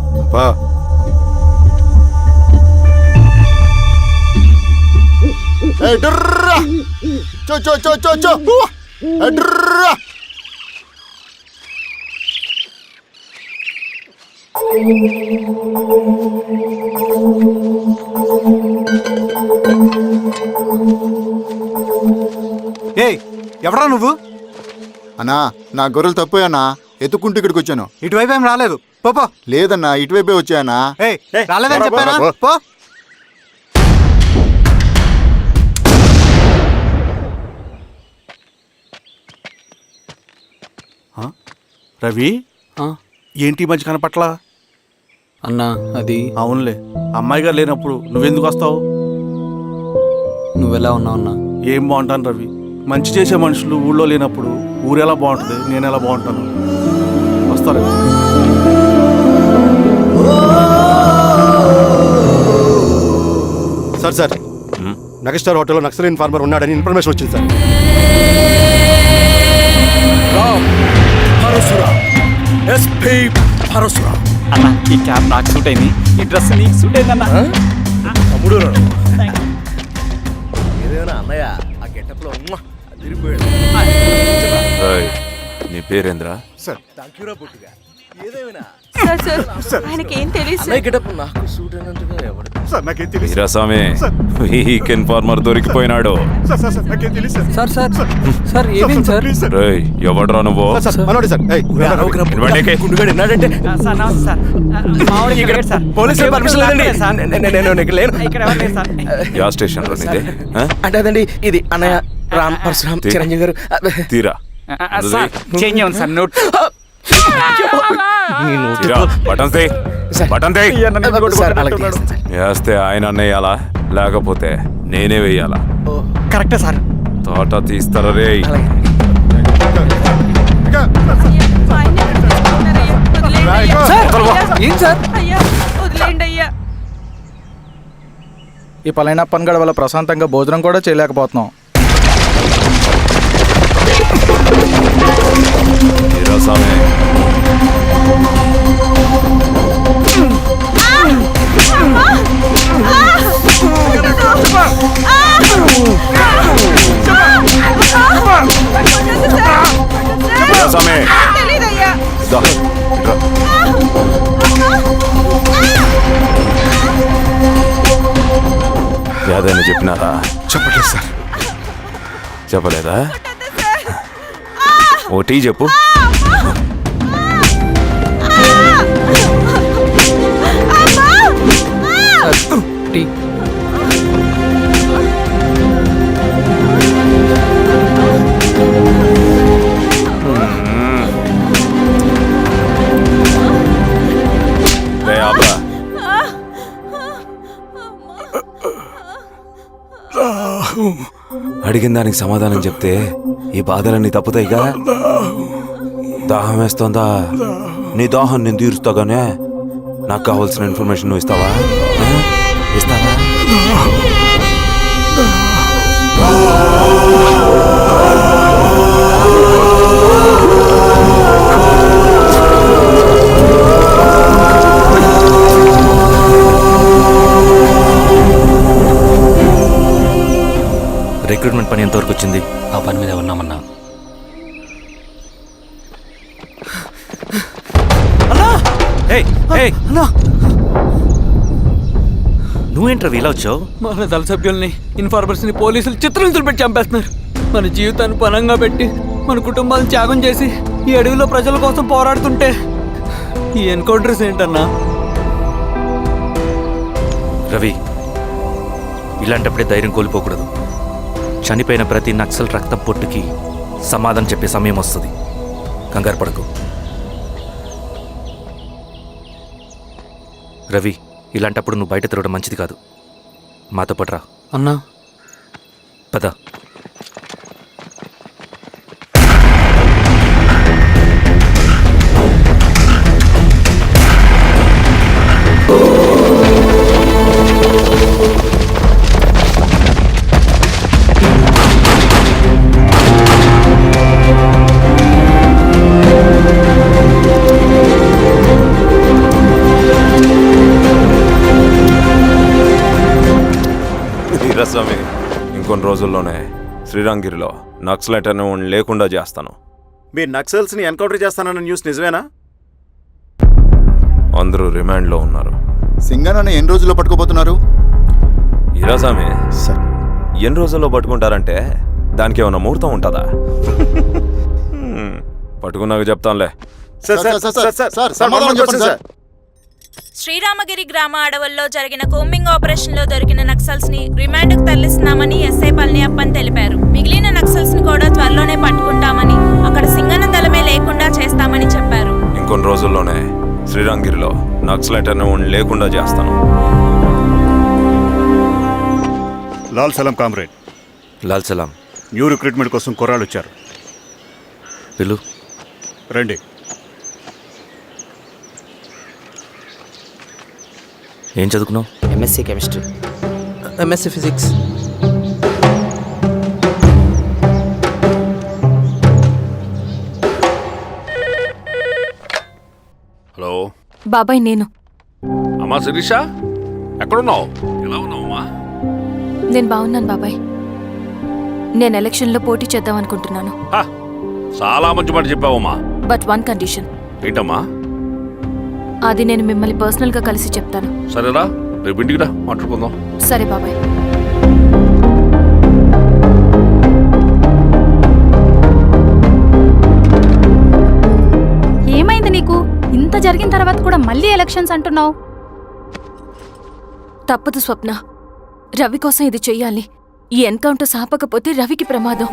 ఎవరా నువ్వు? అన్నా, నా గొర్రెలు తప్పోయన్నా, ఎత్తుకుంటూ ఇక్కడికి వచ్చాను. ఇటువైపు ఏం రాలేదు. పో. లేదన్నా, ఇటువైపే వచ్చాయన్నా. రాలేదని చెప్పానా? పో. రవి ఆ, ఏంటి ఈ మధ్య కనపట్లా? అన్నా అది అవునులే, అమ్మాయి గారు లేనప్పుడు నువ్వెందుకు వస్తావు? నువ్వెలా ఉన్నావు అన్నా? ఏం బాగుంటాను రవి, మంచి చేసే మనుషులు ఊళ్ళో లేనప్పుడు ఊరు ఎలా బాగుంటుంది, నేను ఎలా బాగుంటాను? వస్తారా? సార్ నగస్టార్ హోటల్లో నక్సల్ ఇన్ఫార్మర్ ఉన్నాడని ఇన్ఫర్మేషన్ వచ్చింది సార్. అన్న ఈ క్యాప్ నాకు సూట్ అయింది, ఈ డ్రెస్ నీకు సూట్ అయింది అన్న. నీ పేరేంద్రా? సార్ సార్ ఆయనకి ఏం తెలియదు వీరాస్వామి వీక్ ఇన్ఫార్మర్ దొరికిపోయినాడు. సార్ సార్ సార్ ఏమేం సార్? రేయ్, ఎవడ్రా నువ్వు? మనోడి సార్. ఏయ్, ఇవ్వండి. పోలీసులు పర్మిషన్ లేదండి. యా స్టేషన్ లో నీదే? ఆ? అంటే అదండి, ఇది అన్నయ్య రామ్ పరశురామ్ చిరంజీవి గారు. తీరా చేంజ్ ఉంది సార్ నోట్. తీరా, బటన్ తీ, బటన్ తీ. సార్ అలాగే తీస్తాను సార్. వేస్తే ఆయన అన్నయ్యాలా, లేకపోతే నేనే వెయ్యాలా? కరెక్టే సార్. తోట తీస్తారా రే? ఏం సార్? వదిలేండి అయ్యా. ఈ పలైన పనిగడ వల్ల ప్రశాంతంగా భోజనం కూడా చేయలేకపోతున్నాం. వీరాస్వామి, వీరాస్వామి, దా, ఇట్రా. యాదైనా చెప్పినారా? చెప్పట్లేదు సార్. చెప్పలేదా? ఓ టీ చెప్పు. టీ. రే ఆపరా. అడిగిన దానికి సమాధానం చెప్తే ఈ బాధలన్నీ తప్పుతాయిగా. దాహం వేస్తోందా? నీ దాహం నేను తీరుస్తాగానే నాకు కావాల్సిన ఇన్ఫర్మేషన్ నువ్వు ఇస్తావా? ఇస్తావా? రిక్రూట్మెంట్ పని ఎంతవరకు వచ్చింది? ఆ పని మీద ఉన్నామన్నా. నువ్వేంట్రా ఇలా వచ్చావు? మన దళ సభ్యుల్ని, ఇన్ఫార్మర్స్ ని పోలీసులు చిత్రహింసలు పెట్టి చంపేస్తున్నారు. మన జీవితాన్ని పనంగా పెట్టి మన కుటుంబాలను త్యాగం చేసి ఈ అడవిలో ప్రజల కోసం పోరాడుతుంటే ఈ ఎన్కౌంటర్స్ ఏంటన్నా? రవి, ఇలాంటప్పుడే ధైర్యం కోల్పోకూడదు. చనిపోయిన ప్రతి నక్సల్ రక్తం పొట్టుకి సమాధానం చెప్పే సమయం వస్తుంది. కంగారు పడకు. రవి, ఇలాంటప్పుడు నువ్వు బయట తిరగడం మంచిది కాదు. మాతో పట్రా. అన్నా పద. వీరాస్వామి, ఇంకొన్ని రోజుల్లోనే శ్రీరంగిరిలో నక్సలైట్ అనే వాడిని లేకుండా చేస్తాను. మీరు నక్సల్స్ ని ఎన్కౌంటర్ చేస్తానన్న న్యూస్ నిజమేనా? అందరూ రిమాండ్లో ఉన్నారు. సింగనన్న ఎన్ని రోజుల్లో పట్టుకోబోతున్నారు? వీరాస్వామి, ఎన్ని రోజుల్లో పట్టుకుంటారంటే దానికి ఏమైనా ముహూర్తం ఉంటుందా? పట్టుకున్నాక చెప్తానులే. శ్రీరామగిరి గ్రామ అడవుల్లో జరిగిన కోంబింగ్ ఆపరేషన్ లో దొరికిన నక్సల్స్ ని రిమాండ్ కు తరలిస్తున్నామని ఎస్ఐ పళనియప్పన్ తెలిపారు. మిగిలిన నక్సల్స్ ని కూడా త్వరలోనే పట్టుకుంటామని, అక్కడ సింగన్న దళమే లేకుండా శ్రీరంగిరిలో నక్సలైట్ అనే వాడిని లేకుండా చేస్తాను. లాల్ సలాం కామ్రేడ్, లాల్ సలాం. న్యూ రిక్రూట్మెంట్ కోసం కుర్రాళ్ళు వచ్చారు. పిలు. రండి. ఏం చదువుకున్నావు? MSc chemistry, MSc physics. Hello బాబాయ్ నేను. అమ్మా శిరీష, ఎక్కడున్నావు? ఎలా ఉన్నావు అమ్మా? నేను బాగున్నాను బాబాయ్. నేను ఎలక్షన్లో పోటీ చేద్దాం అనుకుంటున్నాను. చాలా మంచి మాట చెప్పావమ్మా. But one condition. ఏంటమ్మా? అది నేను మిమ్మల్ని పర్సనల్గా కలిసి చెప్తాను. సరేరా, రేపు ఇంటికి రా, మాట్లాడుకుందాం. సరే బాబాయ్. ఏమైంది నీకు? ఇంత జరిగిన తర్వాత కూడా మళ్ళీ ఎలక్షన్స్ అంటున్నావు? తప్పదు స్వప్న, రవి కోసం ఇది చెయ్యాలి. ఈ ఎన్కౌంటర్స్ ఆపకపోతే రవికి ప్రమాదం.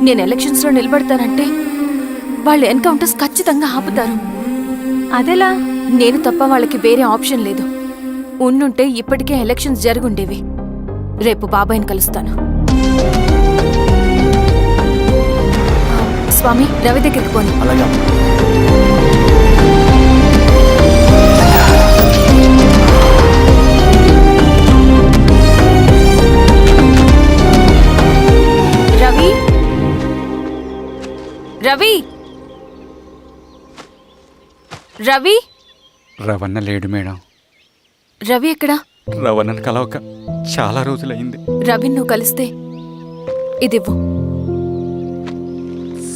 నేను ఎలక్షన్స్లో నిలబడతానంటే వాళ్ళు ఎన్కౌంటర్స్ ఖచ్చితంగా ఆపుతారు. అదెలా? నేను తప్ప వాళ్ళకి వేరే ఆప్షన్ లేదు. ఉండుంటే ఇప్పటికే ఎలక్షన్స్ జరుగుండేవి. రేపు బాబాయ్ని కలుస్తాను. స్వామి, రవి దగ్గరికి పోని. రవి, రవి, రవి. రవణ లేడు మేడం. రవి ఎక్కడా? రవణను కలవక చాలా రోజులైంది. రవి నువ్వు కలిస్తే ఇదివ్వు.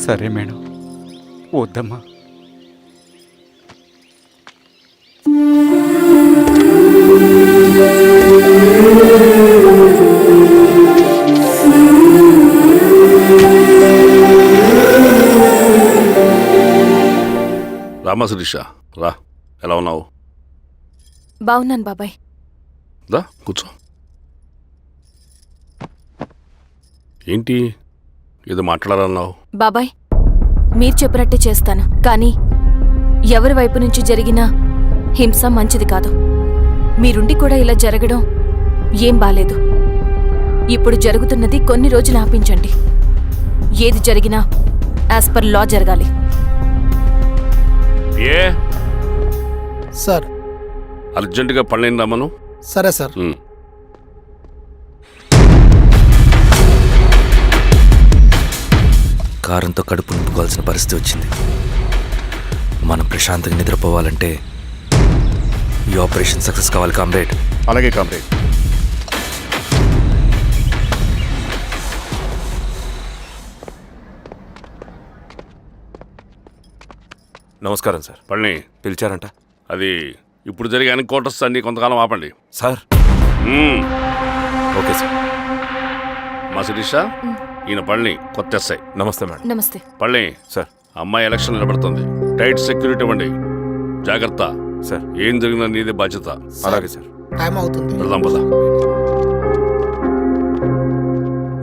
సరే మేడం. వద్దమ్మా. రామా శిరీష, రా. ఎలా ఉన్నావు? బాగున్నాను బాబాయ్. దా కూర్చో. ఏంటి ఏదో మాట్లాడాలన్నావు? బాబాయ్, మీరు చెప్పినట్టే చేస్తాను. కానీ ఎవరి వైపు నుంచి జరిగినా హింస మంచిది కాదు. మీరుండి కూడా ఇలా జరగడం ఏం బాలేదు. ఇప్పుడు జరుగుతున్నది కొన్ని రోజులు ఆపించండి. ఏది జరిగినా యాజ్ పర్ లా జరగాలి. ఏ సార్. అర్జెంటుగా పళ్ళని రమ్మను. సరే సార్. కారంతో కడుపు నింపుకోవాల్సిన పరిస్థితి వచ్చింది. మనం ప్రశాంతంగా నిద్రపోవాలంటే ఈ ఆపరేషన్ సక్సెస్ కావాలి కామ్రేడ్. అలాగే కామ్రేడ్. నమస్కారం సార్. పళ్ళని పిలిచారంట? అది ఇప్పుడు జరిగే ఎన్కౌంటర్స్ అన్ని కొంతకాలం ఆపండి సార్. Okay sir. మా శిరీష, ఈయన పళ్ళని కొత్త ఎస్ఐ. నమస్తే మేడం. నమస్తే. పళ్ళని సార్. అమ్మాయి ఎలక్షన్ నిలబడుతుంది. టైట్ సెక్యూరిటీ ఇవ్వండి. జాగ్రత్త సార్. ఏం జరిగిందో నీదే బాధ్యత. అలాగే సార్. టైం అవుతుంది. వెళ్దాం పద.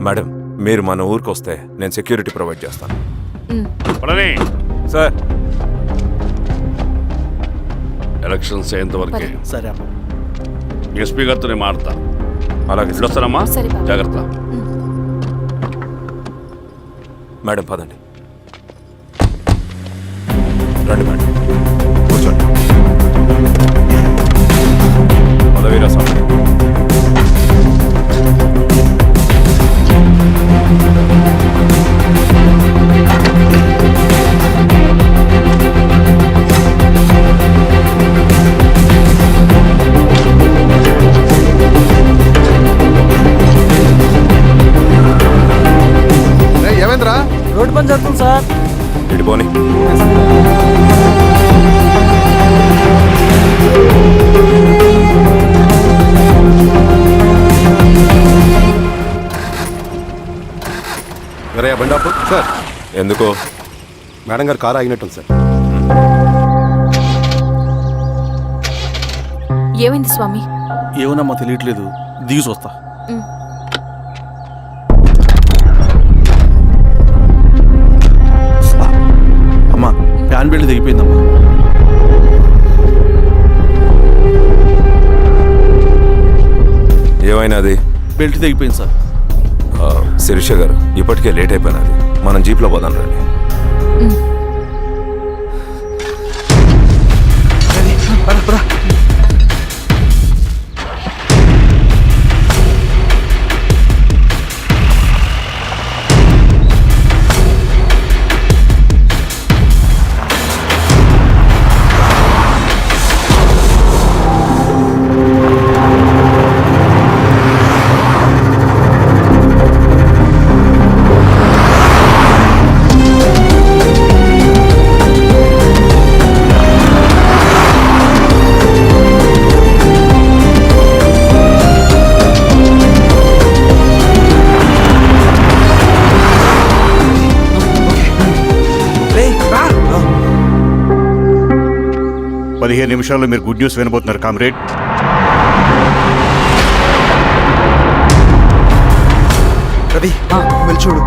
మేడం, మీరు మన ఊరికి వస్తే నేను సెక్యూరిటీ ప్రొవైడ్ చేస్తాను. పళ్ళని సార్. ఎలక్షన్స్ అయ్యేంత వరకే. సరే. ఎస్పీ గారితో నేను మారుతా. అలాగే సార్. వస్తానమ్మా. సరే బాబు. జాగ్రత్త. మేడం పదండి. రండి మేడం, కూర్చోండి. పదవీరా స్వామి. ఏమైందిరా? రోడ్డు పని జరుగుతుంది సార్. ఇడిపోని. అరే బండాపు సార్. ఎందుకో? మేడం గారు కారు ఆగినట్టుంది సార్. ఏమైంది స్వామి? ఏమోనమ్మా తెలియట్లేదు. దిగి చూస్తా. అమ్మా, ఫ్యాన్ బెల్ట్ దిగిపోయిందమ్మా. ఏమైనాది? బెల్ట్ తెగిపోయింది సార్. శిరీష గారు, ఇప్పటికే లేట్ అయిపోయినది, మనం జీప్లో పోదాం రండి. నిమిషాల్లో మీరు గుడ్ న్యూస్ వినబోతున్నారు కామ్రేడ్. రవి వెళ్ళి చూడు.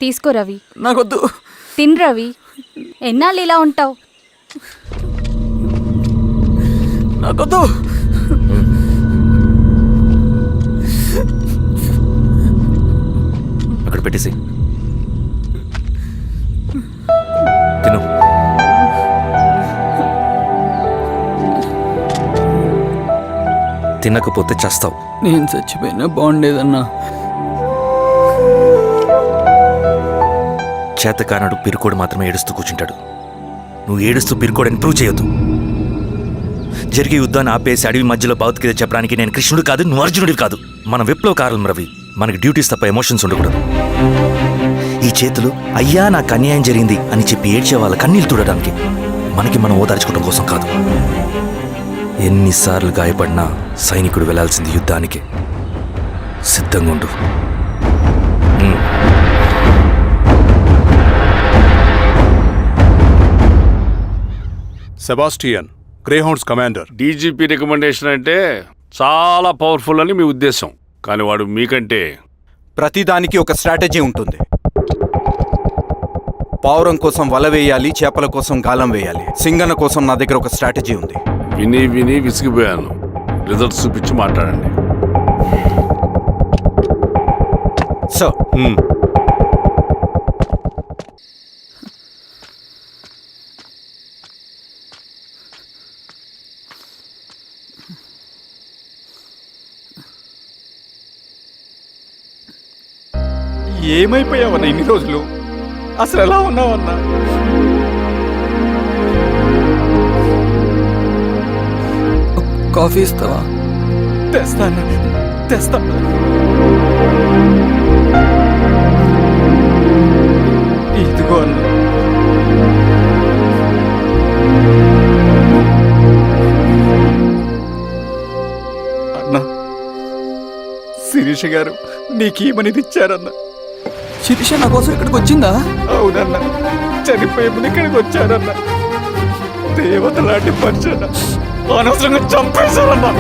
తీసుకో రవి. నాకొద్దు. తిన్ రవి, ఎన్నాళ్ళు ఇలా ఉంటావు? నాకొద్దు. అక్కడ పెట్టేసి తిను. తినకపోతే చస్తావు. నేను చచ్చిపోయినా బాగుండేదన్నా. చేతకానడు పిరుకోడు మాత్రమే ఏడుస్తూ కూర్చుంటాడు. నువ్వు ఏడుస్తూ పిరుకోడని ప్రూవ్ చేయొద్దు. జరిగే యుద్ధాన్ని ఆపేసి అడవి మధ్యలో భౌతికత చెప్పడానికి నేను కృష్ణుడు కాదు, నువ్వు అర్జునుడివి కాదు. మన విప్లవకారులం రవి. మనకి డ్యూటీస్ తప్ప ఎమోషన్స్ ఉండకూడదు. ఈ చేతులు అయ్యా నాకు అన్యాయం జరిగింది అని చెప్పి ఏడ్చే వాళ్ళ కన్నీళ్ళు చూడడానికి, మనకి మనం ఓదార్చుకోవడం కోసం కాదు. ఎన్నిసార్లు గాయపడినా సైనికుడు వెళ్లాల్సింది యుద్ధానికి. సిద్ధంగా ఉండు. Sebastian, Greyhounds commander. DGP recommendation అంటే చాలా పవర్ఫుల్ అని మీ ఉద్దేశం, కానీ వాడు మీకంటే ప్రతిదానికి ఒక స్ట్రాటజీ ఉంటుంది. పావురం కోసం వల వేయాలి, చేపల కోసం గాలం వేయాలి. సింగన్న కోసం నా దగ్గర ఒక స్ట్రాటజీ ఉంది. విని విని విసిగిపోయాను. రిజల్ట్స్ చూపించి మాట్లాడండి. సో ఏమైపోయావన్నా ఇన్ని రోజులు? అసలు ఎలా ఉన్నావన్నా? కాఫీ ఇస్తావా? తెస్తాను. ఇదిగో అన్న. అన్నా, శిరీష గారు నీకేమనేది ఇచ్చారన్నా. శిరీష నా కోసం ఇక్కడికి వచ్చిందా? అవునన్నా, చనిపోయే ముందు ఇక్కడికి వచ్చారన్నా. దేవత లాంటి పరిచయం అనవసరంగా చంపేశారన్నా.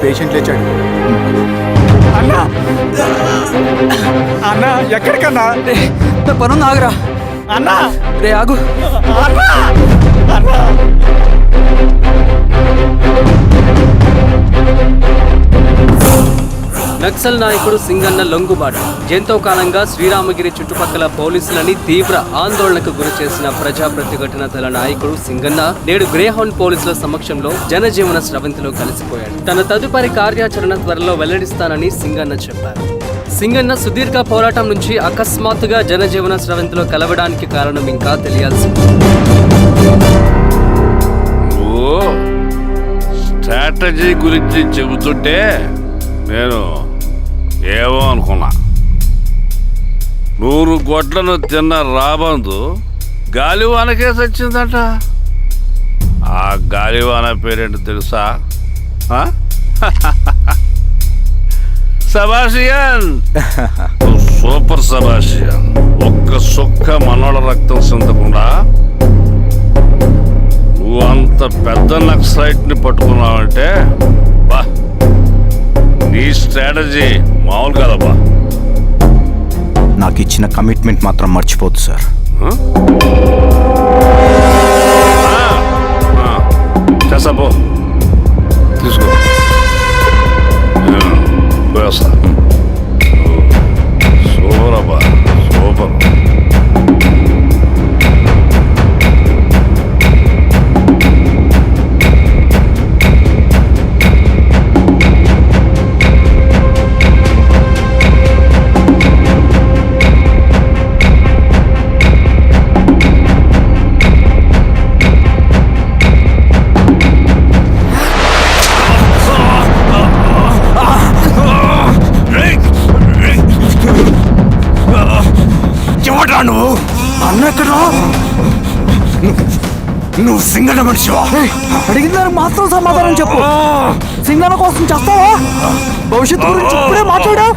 పేషెంట్ లేచాడు. అన్నా అన్నా ఎక్కడికన్నా? నా పనుంది, ఆగురా. అన్నా రే ఆగు. అన్నా అన్నా నా నక్సల్ నాయకుడు సింగన్న లొంగుబాటు ఎంతో కాలంగా శ్రీరామగిరి చుట్టుపక్కల పోలీసులని తీవ్ర ఆందోళనకు గురి చేసిన ప్రజా ప్రతిఘటన దళ నాయకుడు సింగన్న నేడు గ్రేహౌండ్ పోలీసుల సమక్షంలో జనజీవన స్రవంతిలో కలిసిపోయాడు. తన తదుపరి కార్యాచరణ త్వరలో వెల్లడిస్తానని సింగన్న చెప్పారు. సింగన్న సుదీర్ఘ పోరాటం నుంచి అకస్మాత్తుగా జనజీవన స్రవంతిలో కలవడానికి కారణం ఇంకా తెలియాల్సి ఉంది. స్ట్రాటజీ గురించి చెబుతుంటే నేను ఏమో అనుకున్నా. 100 గొడ్లను తిన్న రాబందు గాలివానకే సచ్చిందట. ఆ గాలివాన పేరేంటి తెలుసా? సబాషియన్, సూపర్ సబాషియన్. ఒక్క సుక్క మనోళ్ళ రక్తం సిందకుండా నువ్వు అంత పెద్ద నక్సలైట్ ని పట్టుకున్నావంటే బా, నీ స్ట్రాటజీ మామూలు కదబ్బా. నాకు ఇచ్చిన కమిట్మెంట్ మాత్రం మర్చిపోద్దు సార్. చేసాపో, తీసుకో, పోయేస్తా. సూపర్ అబ్బా, సూపర్. నువ్వు అన్నెక్కడా? నువ్వు సింగన్న మనిషివా? అడిగిన దానికి మాత్రం సమాధానం చెప్పు. సింగన్న కోసం చేస్తావా? భవిష్యత్తు గురించి ఇప్పుడే మాట్లాడా?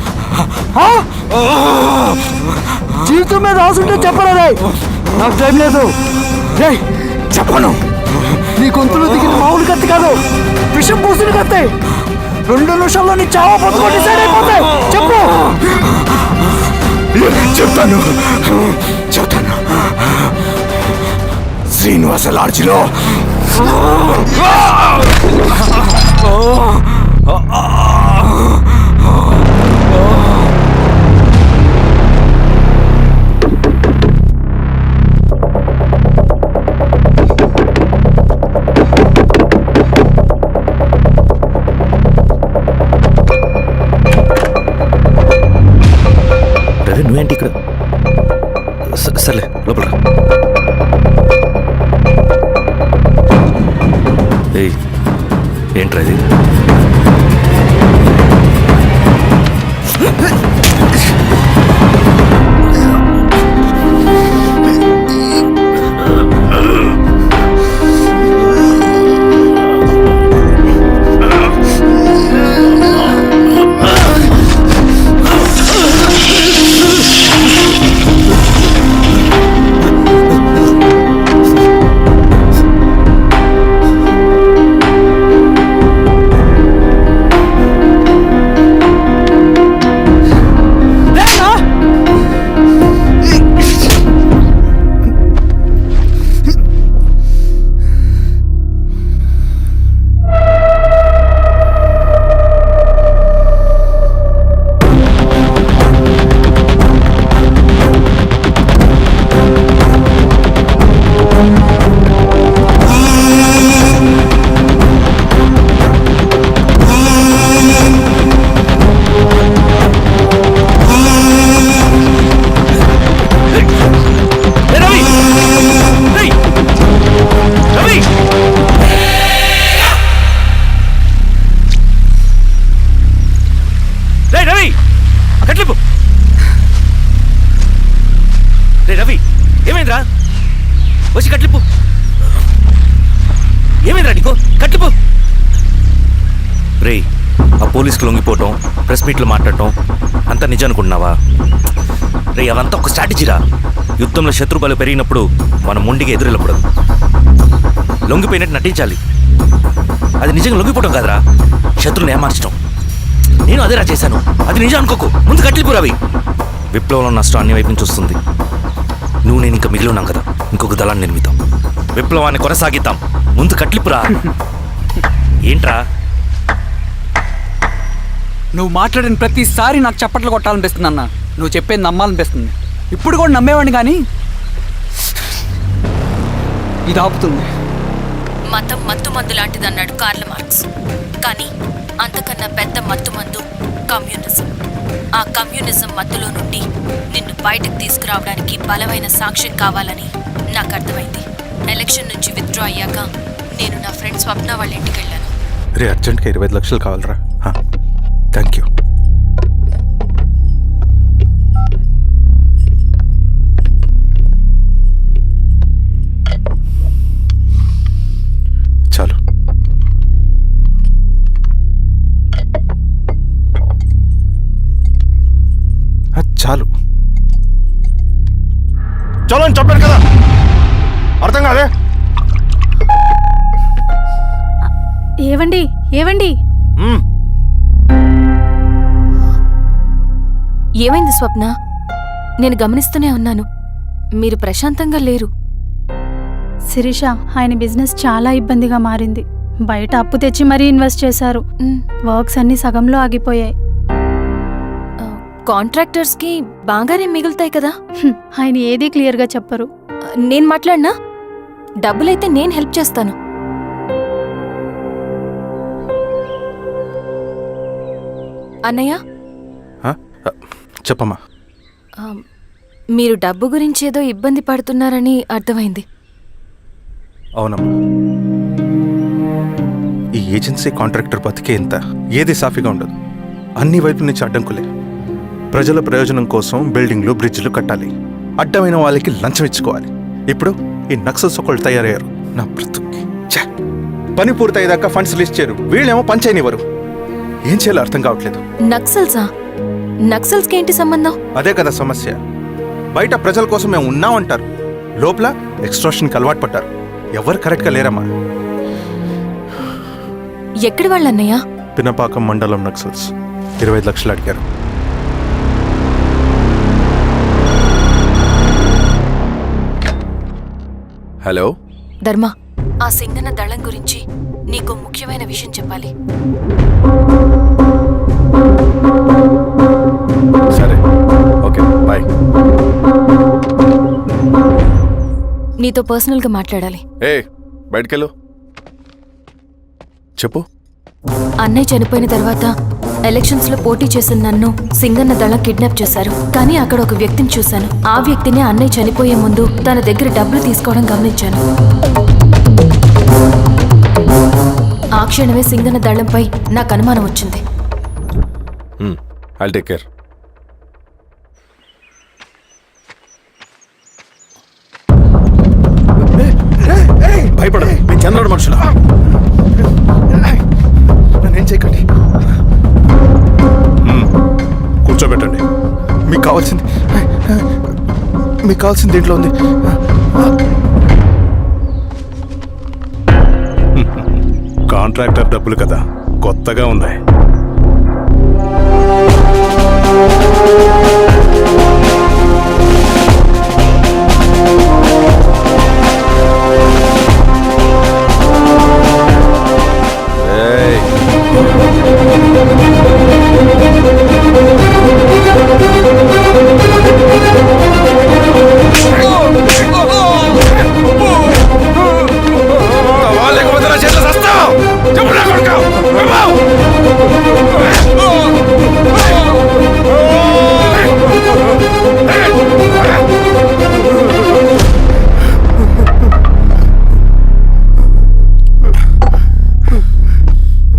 జీవితం మీద రాసుంటే చెప్పరా? నాకు టైం లేదు. చెప్పను. నీ గొంతులో దిగిన మామూలు కత్తి కాదు, విషం పూసిన కత్తి. 2 నిమిషాల్లో నీ చావా బతుకో డిసైడ్ అయిపోతాయి. చెప్పు. చెప్తాను. శ్రీనివాస లాడ్జిలో నువ్వేంటి ఇక్కడ? సర్లే, లోపల. ఏంట్రా ఇది? రవి, ఏమైందిరా? వచ్చి కట్లిప్పు. ఏమైందిరా నీకు? కట్లిప్పు. రే, ఆ పోలీసుకు లొంగిపోవటం, ప్రెస్ మీట్లో మాట్లాడటం అంతా నిజం అనుకుంటున్నావా? రే, అవంతా ఒక స్ట్రాటజీరా. యుద్ధంలో శత్రుబలు పెరిగినప్పుడు మనం మొండిగా ఎదురెళ్ళకూడదు. లొంగిపోయినట్టు నటించాలి. అది నిజంగా లొంగిపోవటం కాదురా, శత్రువుని ఏమార్చడం. నేను అదేరా చేశాను. అది నిజం అనుకోకు. ముందు కట్లిప్పు రవి. విప్లవంలో నష్టం అన్ని వైపు నుంచి వస్తుంది. నువ్వు నేను ఇంకా మిగిలి ఉన్నాం కదా, ఇంకొక దళాన్ని నిర్మితాం, విప్లవాన్ని కొనసాగిద్దాం. ముందు కట్లిప్పురా. ఏంట్రా నువ్వు మాట్లాడిన ప్రతిసారి నాకు చప్పట్లు కొట్టాలనిపిస్తుంది అన్న. నువ్వు చెప్పేది నమ్మాలనిపిస్తుంది. ఇప్పుడు కూడా నమ్మేవాడిని కానీ ఇది ఆపుతుంది. మతం మత్తు మందు లాంటిదన్నాడు కార్ల్ మార్క్స్. కానీ అంతకన్నా పెద్ద మత్తు మందు కమ్యూనిజం. ఆ కమ్యూనిజం మత్తులో నుండి నిన్ను బయటకు తీసుకురావడానికి బలమైన సాక్ష్యం కావాలని నాకు అర్థమైంది. ఎలక్షన్ నుంచి విత్డ్రా అయ్యాక నేను నా ఫ్రెండ్ స్వప్న వాళ్ళ ఇంటికి వెళ్ళాను. రే అర్జెంట్గా 25 లక్షలు కావాలరా. Thank you. చాలు. చాలు. చలో అని చెప్పాను కదా, అర్థం కాదే. ఏవండి ఏవండి ఏమైంది స్వప్న? నేను గమనిస్తూనే ఉన్నాను, మీరు ప్రశాంతంగా లేరు. శిరీష, ఆయన బిజినెస్ చాలా ఇబ్బందిగా మారింది. బయట అప్పు తెచ్చి మరీ ఇన్వెస్ట్ చేశారు. వర్క్స్ అన్ని సగంలో ఆగిపోయాయి. కాంట్రాక్టర్స్కి బాగానే మిగులుతాయి కదా. ఆయన ఏదీ క్లియర్గా చెప్పరు. నేను మాట్లాడినా డబ్బులైతే నేను హెల్ప్ చేస్తాను. అన్నయ్య, చెప్పమ్మా. మీరు డబ్బు గురించి ఏదో ఇబ్బంది పడుతున్నారని అర్థమైంది. అవునమ్మా, ఈ ఏజెన్సీ కాంట్రాక్టర్ బతికే ఇంత ఏది సాఫీగా ఉండదు. అన్ని వైపుల నుంచి అడ్డంకులే. ప్రజల ప్రయోజనం కోసం బిల్డింగ్లు బ్రిడ్జ్లు కట్టాలి, అడ్డమైన వాళ్ళకి లంచం ఇచ్చుకోవాలి. ఇప్పుడు ఈ నక్సల్స్ ఒకళ్ళు తయారయ్యారు. నా బ్రతుక్కి పని పూర్తయ్యేదాకా ఫండ్స్ లిస్ట్ చేయరు, వీళ్ళేమో పని చేయనివ్వరు. ఏం చేయాలో అర్థం కావట్లేదు. నక్సల్సా? నక్సల్స్కి ఏంటి సంబంధం? అదే కదా సమస్య. బయట ప్రజల కోసం మేము ఉన్నామంటారు, లోపల ఎక్స్ట్రాషన్కి అలవాటు పడ్డారు. ఎవరు కరెక్ట్గా లేరమ్మా. ఎక్కడి వాళ్ళన్నయ్య? పినపాకం మండలం నక్సల్స్ 25 లక్షలు అడిగారు. హలో ధర్మ, ఆ సింగన్న దళం గురించి నీకు ముఖ్యమైన విషయం చెప్పాలి. సరే, ఓకే, బాయ్. నీతో పర్సనల్గా మాట్లాడాలి. బయటకెళ్ళు. చెప్పు. అన్నయ్య చనిపోయిన తర్వాత ఎలక్షన్స్ లో పోటీ చేసిన నన్ను సింగన్న దళం కిడ్నాప్ చేశారు. కానీ అక్కడ ఒక వ్యక్తిని చూశాను. ఆ వ్యక్తిని అన్నయ్య చనిపోయే ముందు తన దగ్గర డబ్బులు తీసుకోవడం గమనించాను. ఆ క్షణమే సింగన్న దళంపై నాకు అనుమానం వచ్చింది. I'll take care. భయపడదు, మీ చంద్రుడు మనుషులు. నన్నేం చేయకండి. కూర్చోబెట్టండి. మీకు కావాల్సింది దీంట్లో ఉంది. కాంట్రాక్టర్ డబ్బులు కదా, కొత్తగా ఉన్నాయి.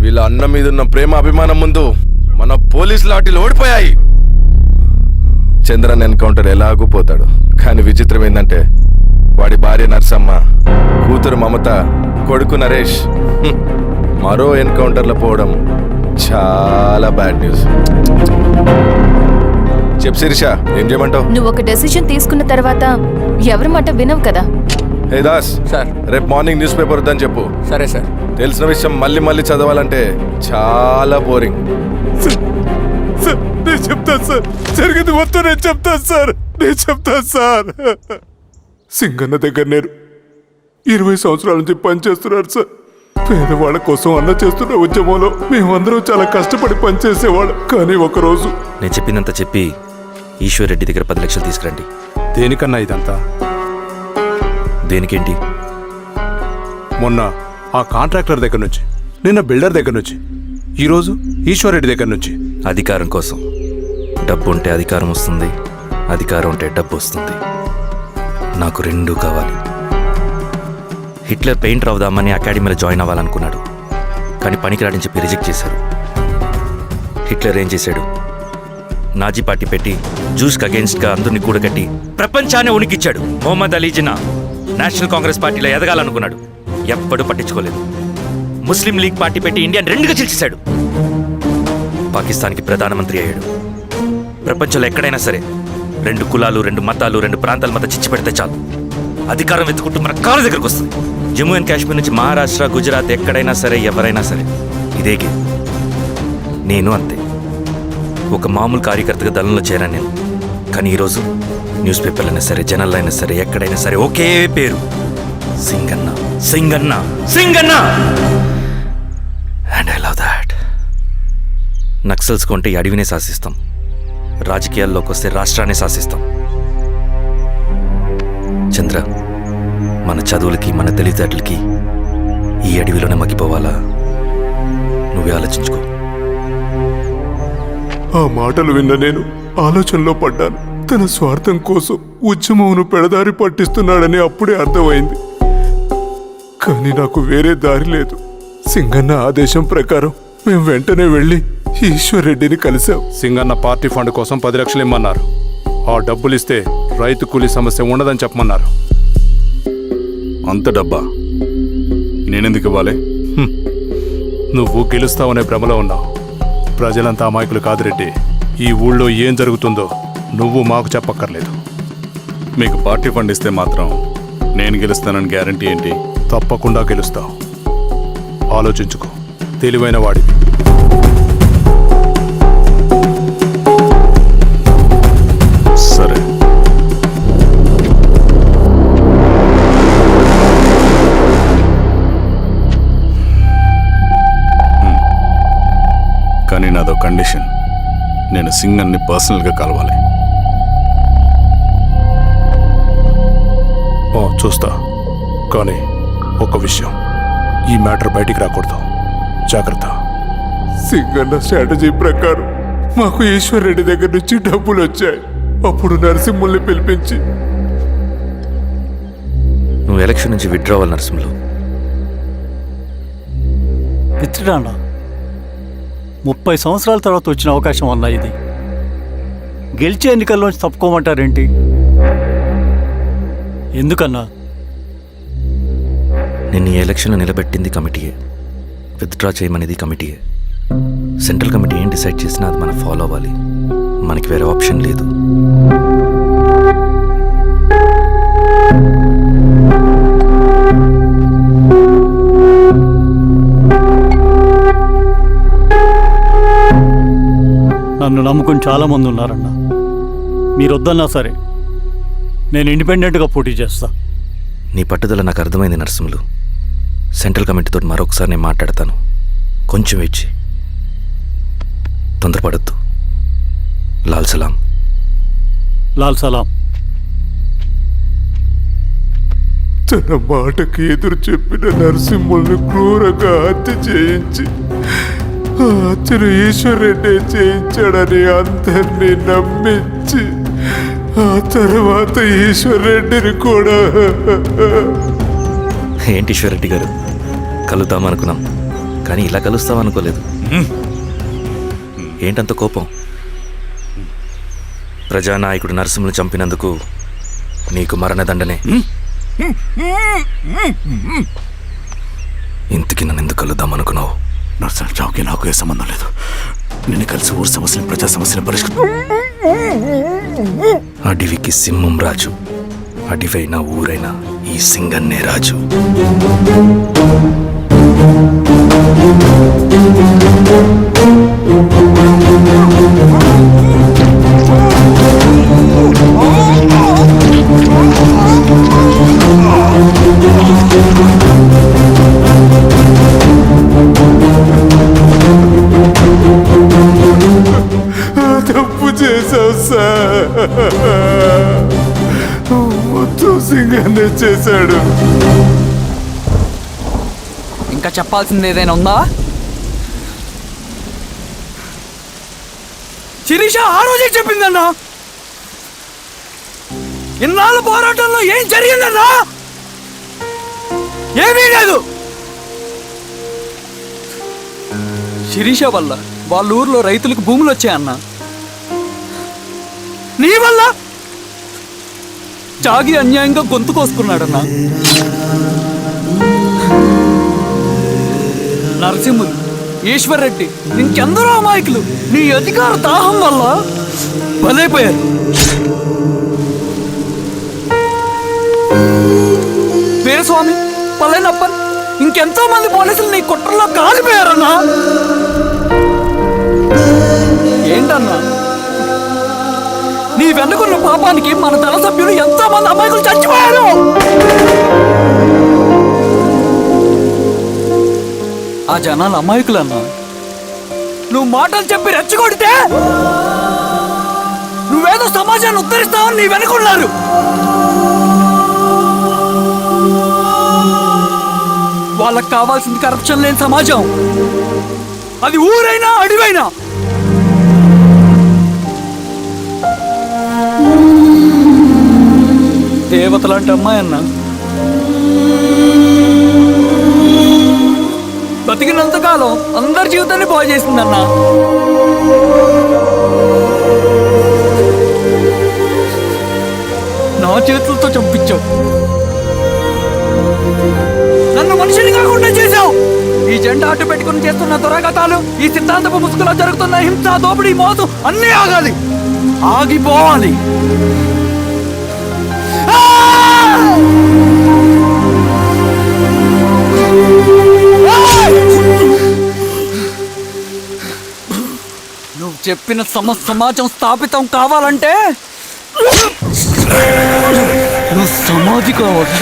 వీళ్ళ అన్న మీదున్న ప్రేమ అభిమానం ముందు మన పోలీస్ లాఠీలు ఓడిపోయాయి. చంద్రన్ ఎన్కౌంటర్ ఎలాగూ పోతాడు. కానీ విచిత్రం ఏంటంటే వాడి భార్య నర్సమ్మ, కూతురు మమత, కొడుకు నరేష్ మరో ఎన్కౌంటర్లో పోవడం చాలా బ్యాడ్ న్యూస్. చెప్పు శిరీష, ఏం చేయమంటావు? నువ్వు ఒక డెసిషన్ తీసుకున్న తర్వాత ఎవరి మాట వినవు కదా. హే దాస్ సార్, రేపు మార్నింగ్ న్యూస్ పేపర్ వద్దని చెప్పు. సరే సార్. తెలిసిన విషయం మళ్ళీ మళ్ళీ చదవాలంటే చాలా బోరింగ్. నేను చెప్తాను సార్, జరిగింది మొత్తం నేను చెప్తాను సార్. సింగన్న దగ్గర నేను 20 సంవత్సరాల నుంచి పనిచేస్తున్నాను సార్. పేదవాళ్ళ కోసం అన్న చేస్తున్న ఉద్యమంలో మేమందరం చాలా కష్టపడి పనిచేసేవాళ్ళం. కానీ ఒకరోజు నేను చెప్పినంత చెప్పి ఈశ్వర్ రెడ్డి దగ్గర 10 లక్షలు తీసుకురండి. దేనికన్నా ఇదంతా? దేనికేంటి? మొన్న ఆ కాంట్రాక్టర్ దగ్గర నుంచి, నిన్న బిల్డర్ దగ్గర నుంచి, ఈరోజు ఈశ్వర్ రెడ్డి దగ్గర నుంచి. అధికారం కోసం. డబ్బు ఉంటే అధికారం వస్తుంది, అధికారం ఉంటే డబ్బు వస్తుంది. నాకు రెండూ కావాలి. హిట్లర్ పెయింటర్ అవుదామని అకాడమీలో జాయిన్ అవ్వాలనుకున్నాడు, కానీ పనికిరాడని చెప్పి రిజెక్ట్ చేశారు. హిట్లర్ ఏం చేశాడు? నాజీ పార్టీ పెట్టి జూస్కి అగేన్స్ట్గా అందరినీ కూడగట్టి ప్రపంచాన్ని ఉనికిచ్చాడు. మొహమ్మద్ అలీ జిన్నా నేషనల్ కాంగ్రెస్ పార్టీలో ఎదగాలనుకున్నాడు, ఎప్పుడూ పట్టించుకోలేదు. ముస్లిం లీగ్ పార్టీ పెట్టి ఇండియాని రెండుగా చీల్చేశాడు. పాకిస్తాన్కి ప్రధానమంత్రి అయ్యాడు. ప్రపంచంలో ఎక్కడైనా సరే 2 కులాలు, 2 మతాలు, 2 ప్రాంతాల మధ్య చిచ్చి పెడితే చాలు, అధికారం వెతుకుంటూ మన కాళ్ళ దగ్గరకు వస్తుంది. జమ్మూ అండ్ కాశ్మీర్ నుంచి మహారాష్ట్ర, గుజరాత్ ఎక్కడైనా సరే, ఎవరైనా సరే ఇదే గేమ్. నేను అంతే. ఒక మామూలు కార్యకర్తగా దళంలో చేరాను నేను. కానీ ఈరోజు న్యూస్ పేపర్లైనా సరే, జనాల్లో అయినా సరే, ఎక్కడైనా సరే ఒకే పేరు, Singanna, Singanna, Singanna. And I love that. Naxals కొంటే ఈ అడవినే శాసిస్తాం, రాజకీయాల్లోకి వస్తే రాష్ట్రాన్ని శాసిస్తాం. చంద్ర, మన చదువులకి, మన తెలివితేటలకి ఈ అడవిలోనే మగ్గిపోవాలా? నువ్వే ఆలోచించుకో. ఆ మాటలు విన్న నేను ఆలోచనలో పడ్డాను. తన స్వార్థం కోసం ఉద్యమమును పెడదారి పట్టిస్తున్నాడని అప్పుడే అర్థమైంది. కానీ నాకు వేరే దారి లేదు. సింగన్న ఆదేశం ప్రకారం మేము వెంటనే వెళ్ళి ఈశ్వర్ రెడ్డిని కలిశాం. సింగన్న పార్టీ ఫండ్ కోసం 10 లక్షలు ఇమ్మన్నారు. ఆ డబ్బులు ఇస్తే రైతు కూలీ సమస్య ఉండదని చెప్పమన్నారు. అంత డబ్బా నేనెందుకు ఇవ్వాలి? నువ్వు గెలుస్తావనే భ్రమలో ఉన్నావు. ప్రజలంతా అమాయకులు కాదు రెడ్డి. ఈ ఊళ్ళో ఏం జరుగుతుందో నువ్వు మాకు చెప్పక్కర్లేదు. మీకు పార్టీ ఫండ్ ఇస్తే మాత్రం నేను గెలుస్తానని గ్యారంటీ ఏంటి? తప్పకుండా గెలుస్తావు. ఆలోచించుకో, తెలివైన వాడివి. సరే. కానీ నాదో కండిషన్. నేను సింగన్ని పర్సనల్గా కలవాలి. చూస్తా. కానీ ఒక విషయం, ఈ మ్యాటర్ బయటికి రాకూడదు. జాగ్రత్త. సింగన్న స్ట్రాటజీ ప్రకారం మాకు ఈశ్వర్ రెడ్డి దగ్గర నుంచి డబ్బులు వచ్చాయి. అప్పుడు నరసింహుల్ని పిలిపించి, నువ్వు ఎలక్షన్ నుంచి విత్డ్రా అవ్వాలి నరసింహులు. విత్డ్రానా? 30 సంవత్సరాల తర్వాత వచ్చిన అవకాశం అన్నా ఇది. గెలిచే ఎన్నికల్లోంచి తప్పుకోమంటారేంటి? ఎందుకన్నా? నిన్ను ఈ ఎలక్షన్లో నిలబెట్టింది కమిటీయే, విత్డ్రా చేయమనేది కమిటీయే. సెంట్రల్ కమిటీ ఏం డిసైడ్ చేసినా అది మనం ఫాలో అవ్వాలి. మనకి వేరే ఆప్షన్ లేదు. నన్ను నమ్ముకుని చాలామంది ఉన్నారన్నా. మీరు వద్దన్నా సరే నేను ఇండిపెండెంట్గా పోటీ చేస్తా. నీ పట్టుదల నాకు అర్థమైంది నరసింహులు. సెంట్రల్ కమిటీతో మరొకసారి నేను మాట్లాడతాను. కొంచెం వెయిట్. తొందరపడద్దు. లాల్ సలాం. లాల్ సలాం. తన మాటకి ఎదురు చెప్పిన నరసింహుల్ని క్రూరంగా హత్య చేయించి ఆ హత్యను ఈశ్వర్ రెడ్డి చేయించాడని అందరినీ నమ్మించి ఆ తర్వాత ఈశ్వర్ రెడ్డిని కూడా. ఏంటి ఈశ్వర్ రెడ్డి గారు, కలుద్దామనుకున్నాం కానీ ఇలా కలుస్తామనుకోలేదు. ఏంటంత కోపం? ప్రజానాయకుడు నరసింహులు చంపినందుకు నీకు మరణదండనే. ఇంతకీ నన్ను ఎందుకు కలుద్దామనుకున్నావు? నర్సన్ చావుకి నాకు ఏ సంబంధం లేదు. నిన్ను కలిసి ఊరు సమస్యలు, ప్రజా సమస్యలు పరిష్కరించు. అడవికి సింహం రాజు, అడవైనా ఊరైనా ఈ సింగన్నే రాజు. సార్ మొత్తం సింగనే చేశాడు. ఇంకా చెప్పాల్సింది ఏదైనా ఉందా? శిరీష ఆ రోజే చెప్పిందన్నా. ఇన్నాళ్ళ పోరాటంలో ఏం జరిగిందన్నా? ఏమీ లేదు. శిరీష వల్ల వాళ్ళ ఊర్లో రైతులకు భూములు వచ్చాయన్నా. నీ వల్ల చాగి అన్యాయంగా గొంతు కోసుకున్నాడన్నా. నరసింహులు, ఈశ్వర్ రెడ్డి, ఇంకెందరో అమాయకులు నీ అధికార దాహం వల్ల బలైపోయారు. వీరస్వామి, పల్లెనప్పన్, ఇంకెంతో మంది పోలీసులు నీ కుట్రలో కాలిపోయారన్నా. ఏంటన్నా నీ వెనుకున్న పాపానికి మన దళ సభ్యులు ఎంతో మంది అమాయకులు చచ్చిపోయారు. ఆ జనాలు అమాయకులన్నా. నువ్వు మాటలు చెప్పి రెచ్చగొడితే నువ్వేదో సమాజాన్ని ఉద్ధరిస్తావని నీ వెనుకున్నారు. వాళ్ళకి కావాల్సింది కరప్షన్ లేని సమాజం. అది ఊరైనా అడివైనా. దేవతలాంటి అమ్మాయి అన్నా. బతికినంతకాలం అందరి జీవితాన్ని బాగు చేసిందన్నా. నా చేతులతో చంపించావు. నన్ను మనిషిని కాకుండా చేశావు. ఈ జెండా అడ్డు పెట్టుకుని చేస్తున్న దురాగతాలు, ఈ సిద్ధాంతపు ముసుగులో జరుగుతున్న హింస, దోపిడీ, మోసం అన్నీ ఆగాలి, ఆగిపోవాలి. నువ్వు చెప్పిన సమాజం స్థాపితం కావాలంటే నువ్వు సమాధి కావాలి.